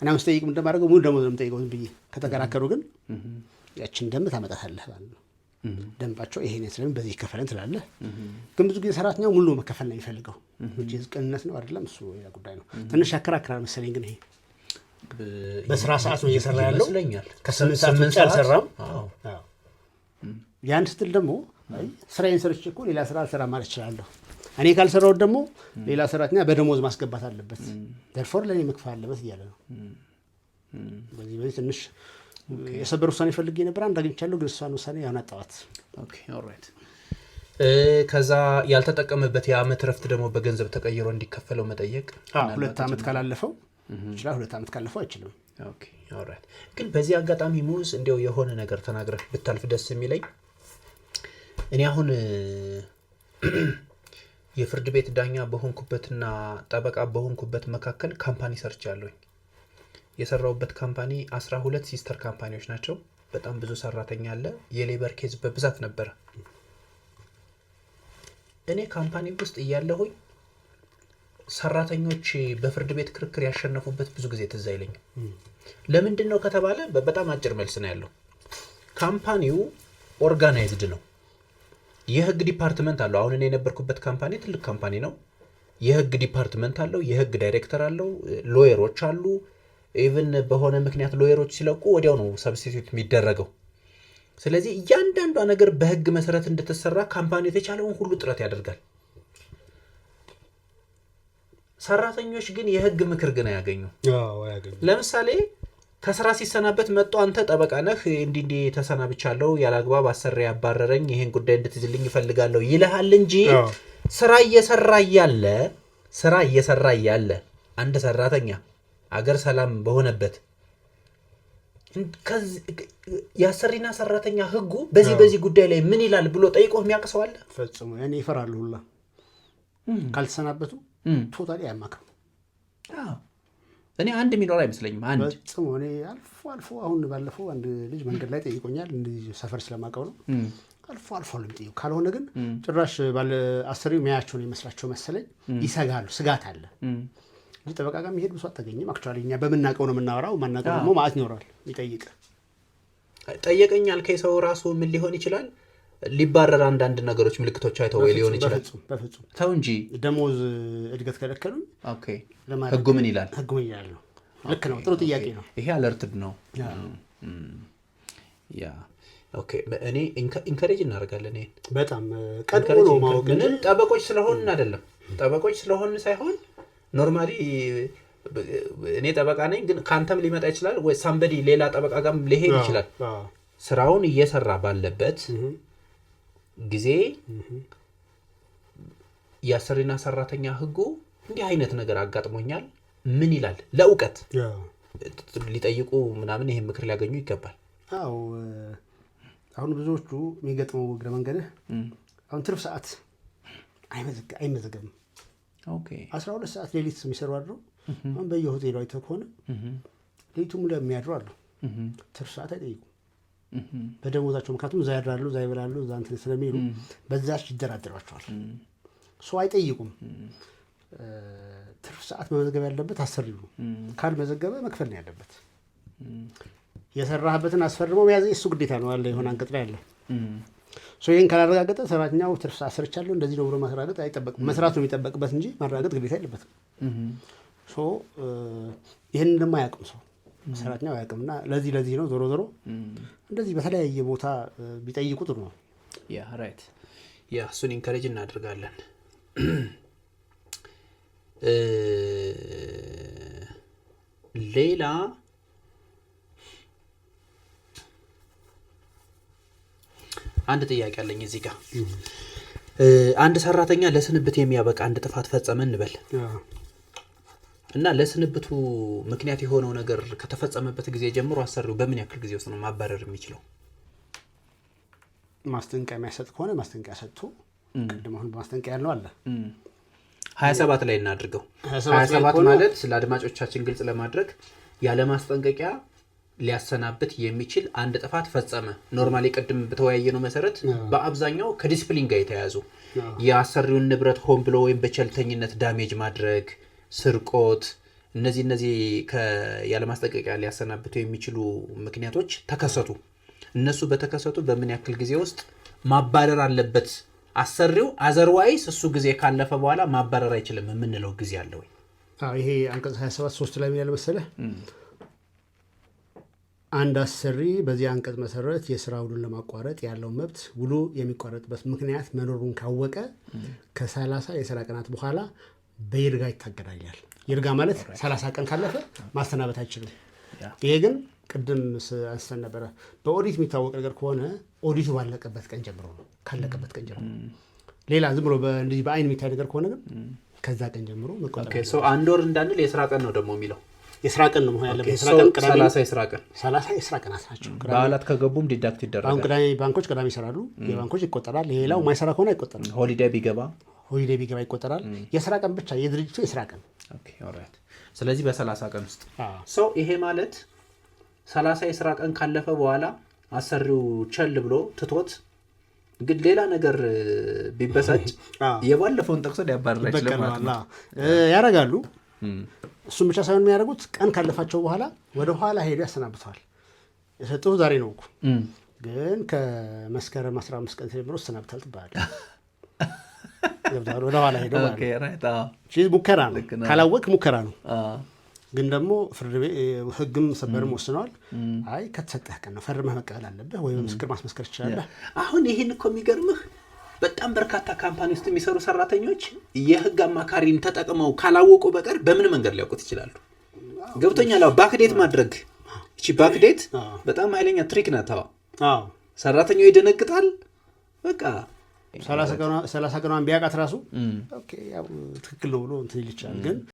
እና መስጠይቅ እንደማደርገው ሙሉ ደሞዝ ነው የምጠይቀው ብዬ ከተከራከሩ ግን ያችን ደንብ ታመጣታለህ ማለት ነው። ደንባቸው ይሄ ነው ስለምን በዚህ ይከፈለን ትላለህ። ግን ብዙ ጊዜ ሰራተኛው ሙሉ መከፈል ነው የሚፈልገው። ቅንነት ነው አይደለም እሱ ያ ጉዳይ ነው። ትንሽ ያከራክራል መሰለኝ። ግን ይሄ በስራ ሰዓት ነው እየሰራ ያለው ከ8 ሰዓት ውጭ አልሰራም። ያን ስትል ደግሞ ስራዬን ሰርቼ እኮ ሌላ ስራ አልሰራም ማለት እችላለሁ። እኔ ካልሰራሁት ደግሞ ሌላ ሰራተኛ በደሞዝ ማስገባት አለበት። therefore ለኔ መክፈል አለበት እያለ ነው። በዚህ ትንሽ የሰበር ውሳኔ ፈልጌ ነበር አንድ አግኝቻለሁ። ግን እሷን ውሳኔ ያናጣዋት። ኦኬ ኦልራይት። ከዛ ያልተጠቀመበት የአመት ረፍት ደግሞ በገንዘብ ተቀይሮ እንዲከፈለው መጠየቅ። 2 አመት ካላለፈው ይችላል። 2 አመት ካለፈው አይችልም። ኦኬ ኦልራይት። ግን በዚህ አጋጣሚ ሙዝ እንደው የሆነ ነገር ተናግረህ ብታልፍ ደስ የሚለኝ እኔ አሁን የፍርድ ቤት ዳኛ በሆንኩበትና ጠበቃ በሆንኩበት መካከል ካምፓኒ ሰርቻለሁ። የሰራውበት ካምፓኒ 12 ሲስተር ካምፓኒዎች ናቸው። በጣም ብዙ ሰራተኛ አለ። የሌበር ኬዝ በብዛት ነበር። እኔ ካምፓኒ ውስጥ እያለሁኝ ሰራተኞች በፍርድ ቤት ክርክር ያሸነፉበት ብዙ ጊዜ ትዝ አይለኝም። ለምንድን ነው ከተባለ በጣም አጭር መልስ ነው ያለው። ካምፓኒው ኦርጋናይዝድ ነው። የህግ ዲፓርትመንት አለው። አሁን እኔ የነበርኩበት ካምፓኒ ትልቅ ካምፓኒ ነው። የህግ ዲፓርትመንት አለው። የህግ ዳይሬክተር አለው። ሎየሮች አሉ። ኢቭን በሆነ ምክንያት ሎየሮች ሲለቁ ወዲያው ነው ሰብስቲቲዩት የሚደረገው። ስለዚህ እያንዳንዷ ነገር በህግ መሰረት እንድትሰራ ካምፓኒ የተቻለውን ሁሉ ጥረት ያደርጋል። ሰራተኞች ግን የህግ ምክር ግን አያገኙ። ለምሳሌ ከስራ ሲሰናበት መጥቶ አንተ ጠበቃ ነህ እንዲህ ተሰናብቻለሁ ያላግባብ አሰሪ ያባረረኝ ይሄን ጉዳይ እንድትዝልኝ ይፈልጋለሁ ይልሃል እንጂ ስራ እየሰራ ያለ አንድ ሰራተኛ አገር ሰላም በሆነበት ያሰሪና ሰራተኛ ህጉ በዚህ ጉዳይ ላይ ምን ይላል ብሎ ጠይቆ የሚያቀሰው አለ? ፈጽሞ ያኔ ይፈራሉ ሁላ ካልተሰናበቱ ቶታሊ አያማክም። እኔ አንድ ሚኖር አይመስለኝም። አንድ ፈጽሞ እኔ አልፎ አሁን ባለፈው አንድ ልጅ መንገድ ላይ ጠይቆኛል። እንዲህ ሰፈር ስለማውቀው ነው። አልፎ ነው የሚጠይቁ። ካልሆነ ግን ጭራሽ ባለ አሰሪው የሚያያቸው ነው ይመስላቸው መሰለኝ። ይሰጋሉ፣ ስጋት አለ እንጂ ጠበቃ ጋር የሚሄድ ብሶ አታገኝም። አክቹዋሊ እኛ በምናውቀው ነው የምናወራው። ማናውቀው ደግሞ ማለት ይኖራል ይጠይቅ። ጠየቀኛል ከሰው ራሱ ምን ሊሆን ይችላል? ሊባረር አንዳንድ ነገሮች ምልክቶች አይተው ወይ ሊሆን ይችላል። በፍጹም ተው እንጂ ደሞዝ እድገት ከለከሉኝ። ኦኬ ህጉ ምን ይላል? ህጉ ምን ይላል ነው። ልክ ነው። ጥሩ ጥያቄ ነው። ይሄ አለርትድ ነው። ያ ኦኬ እኔ ኢንከሬጅ እናደርጋለን። ይሄን በጣም ቀድሞ ነው ማወቅ። ግን ጠበቆች ስለሆንን አይደለም። ጠበቆች ስለሆንን ሳይሆን ኖርማሊ እኔ ጠበቃ ነኝ ግን ካንተም ሊመጣ ይችላል ወይ ሳምበዲ ሌላ ጠበቃ ጋርም ሊሄድ ይችላል። ስራውን እየሰራ ባለበት ጊዜ ያሰሪና ሰራተኛ ህጉ እንዲህ አይነት ነገር አጋጥሞኛል ምን ይላል ለውቀት ሊጠይቁ ምናምን ይሄን ምክር ሊያገኙ ይገባል። አዎ አሁን ብዙዎቹ የሚገጥመው ግረ መንገድ አሁን ትርፍ ሰዓት አይመዘገብም። ኦኬ 12 ሰዓት ሌሊት የሚሰሩ አድረው አሁን በየሆቴሉ አይተህ ከሆነ ሌሊቱ ሙሉ የሚያድሩ አሉ። ትርፍ ሰዓት አይጠይቁም በደሞዛቸው። ምክንያቱም እዛ ያድራሉ፣ እዛ ይበላሉ፣ እዛ እንትን ስለሚሉ በዛች ይደራደሯቸዋል። ሰው አይጠይቁም። ትርፍ ሰዓት መመዝገብ ያለበት አሰሪው ነው። ካልመዘገበ መክፈል ነው ያለበት። የሰራህበትን አስፈርመው መያዝ እሱ ግዴታ ነው አለ የሆነ አንቀጽ ላይ አለ። ይህን ካላረጋገጠ ሰራተኛው ትርፍ ሰዓት ሰርቻለሁ እንደዚህ ነው ብሎ ማረጋገጥ አይጠበቅም። መስራት ነው የሚጠበቅበት እንጂ ማረጋገጥ ግዴታ የለበትም። ይህንን ደግሞ አያውቅም ሰው ሰራተኛው አያውቅምና ለዚህ ነው ዞሮ እንደዚህ በተለያየ ቦታ ቢጠይቁ ጥሩ ነው። ያ ራይት ያ እሱን ኢንከሬጅ እናደርጋለን። ሌላ አንድ ጥያቄ አለኝ እዚህ ጋር። አንድ ሰራተኛ ለስንብት የሚያበቃ አንድ ጥፋት ፈጸመ እንበል እና ለስንብቱ ምክንያት የሆነው ነገር ከተፈጸመበት ጊዜ ጀምሮ አሰሪው በምን ያክል ጊዜ ውስጥ ነው ማባረር የሚችለው? ማስጠንቀቂያ የሚያሰጥ ከሆነ ማስጠንቀቂያ ሰጥቶ ቅድም አሁን ማስጠንቀቂያ ያለው አለ 27 ላይ እናድርገው። 27 ማለት ለአድማጮቻችን ግልጽ ለማድረግ ያለ ማስጠንቀቂያ ሊያሰናብት የሚችል አንድ ጥፋት ፈጸመ። ኖርማሊ ቅድም በተወያየነው መሰረት በአብዛኛው ከዲስፕሊን ጋር የተያዙ የአሰሪውን ንብረት ሆን ብሎ ወይም በቸልተኝነት ዳሜጅ ማድረግ፣ ስርቆት፣ እነዚህ ያለ ማስጠንቀቂያ ሊያሰናብቱ የሚችሉ ምክንያቶች ተከሰቱ። እነሱ በተከሰቱ በምን ያክል ጊዜ ውስጥ ማባረር አለበት አሰሪው? አዘርዋይስ እሱ ጊዜ ካለፈ በኋላ ማባረር አይችልም የምንለው ጊዜ አለ ወይ? ይሄ አንቀጽ 27 3 ላይ ያለ መሰለህ አንድ አሰሪ በዚህ አንቀጽ መሰረት የስራ ውሉን ለማቋረጥ ያለው መብት ውሉ የሚቋረጥበት ምክንያት መኖሩን ካወቀ ከ30 የስራ ቀናት በኋላ በይርጋ ይታገዳል። ይርጋ ማለት 30 ቀን ካለፈ ማስተናበት አይችልም። ይሄ ግን ቅድም አንስተን ነበረ በኦዲት የሚታወቅ ነገር ከሆነ ኦዲቱ ባለቀበት ቀን ጀምሮ ነው። ካለቀበት ቀን ጀምሮ ሌላ ዝም ብሎ እንደዚህ በአይን የሚታይ ነገር ከሆነ ግን ከዛ ቀን ጀምሮ መቆጠር። ኦኬ ሶ አንድ ወር እንዳንል የስራ ቀን ነው ደግሞ የሚለው የስራ ቀን ነው ያለበት። የስራ ቀን 30 የስራ ቀናት ናቸው። በዓላት ከገቡም ዲዳክት ይደረጋል። አሁን ቅዳሜ ባንኮች ቅዳሜ ይሰራሉ፣ የባንኮች ይቆጠራል። ሌላው ማይሰራ ከሆነ አይቆጠርም። ሆሊዴይ ቢገባ ይቆጠራል። የስራ ቀን ብቻ የድርጅቱ የስራ ቀን። ኦኬ ኦልራይት። ስለዚህ በ30 ቀን ውስጥ ሶ ይሄ ማለት 30 የስራ ቀን ካለፈ በኋላ አሰሪው ቸል ብሎ ትቶት ግን ሌላ ነገር ቢበሳጭ የባለፈውን ጠቅሶ ሊያባረር አይችልም ማለት ነው። ያረጋሉ። እሱም ብቻ ሳይሆን የሚያደርጉት ቀን ካለፋቸው በኋላ ወደ ኋላ ሄዱ ያሰናብተዋል። የሰጡህ ዛሬ ነው እኮ ግን ከመስከረም 15 ቀን ጀምሮ ተሰናብታል ትባላለህ። ወደ ኋላ ሄዶ ሙከራ ነው። ካላወቅ ሙከራ ነው። ግን ደግሞ ፍርድ ቤት ህግም ሰበርም ወስነዋል። ከተሰጠህ ቀን ነው ፈርመህ መቀበል አለብህ ወይ በምስክር ማስመስከር ትችላለህ። አሁን ይሄን እኮ የሚገርምህ በጣም በርካታ ካምፓኒ ውስጥ የሚሰሩ ሰራተኞች የህግ አማካሪን ተጠቅመው ካላወቁ በቀር በምን መንገድ ሊያውቁት ይችላሉ? ገብቶኛል። ባክዴት ማድረግ እቺ ባክዴት በጣም ኃይለኛ ትሪክ ናት። ሰራተኛው ይደነግጣል። በቃ 30 ቀኗን ቢያውቃት ራሱ ኦኬ ያው ትክክል ነው ብሎ እንትን ይልቻል ግን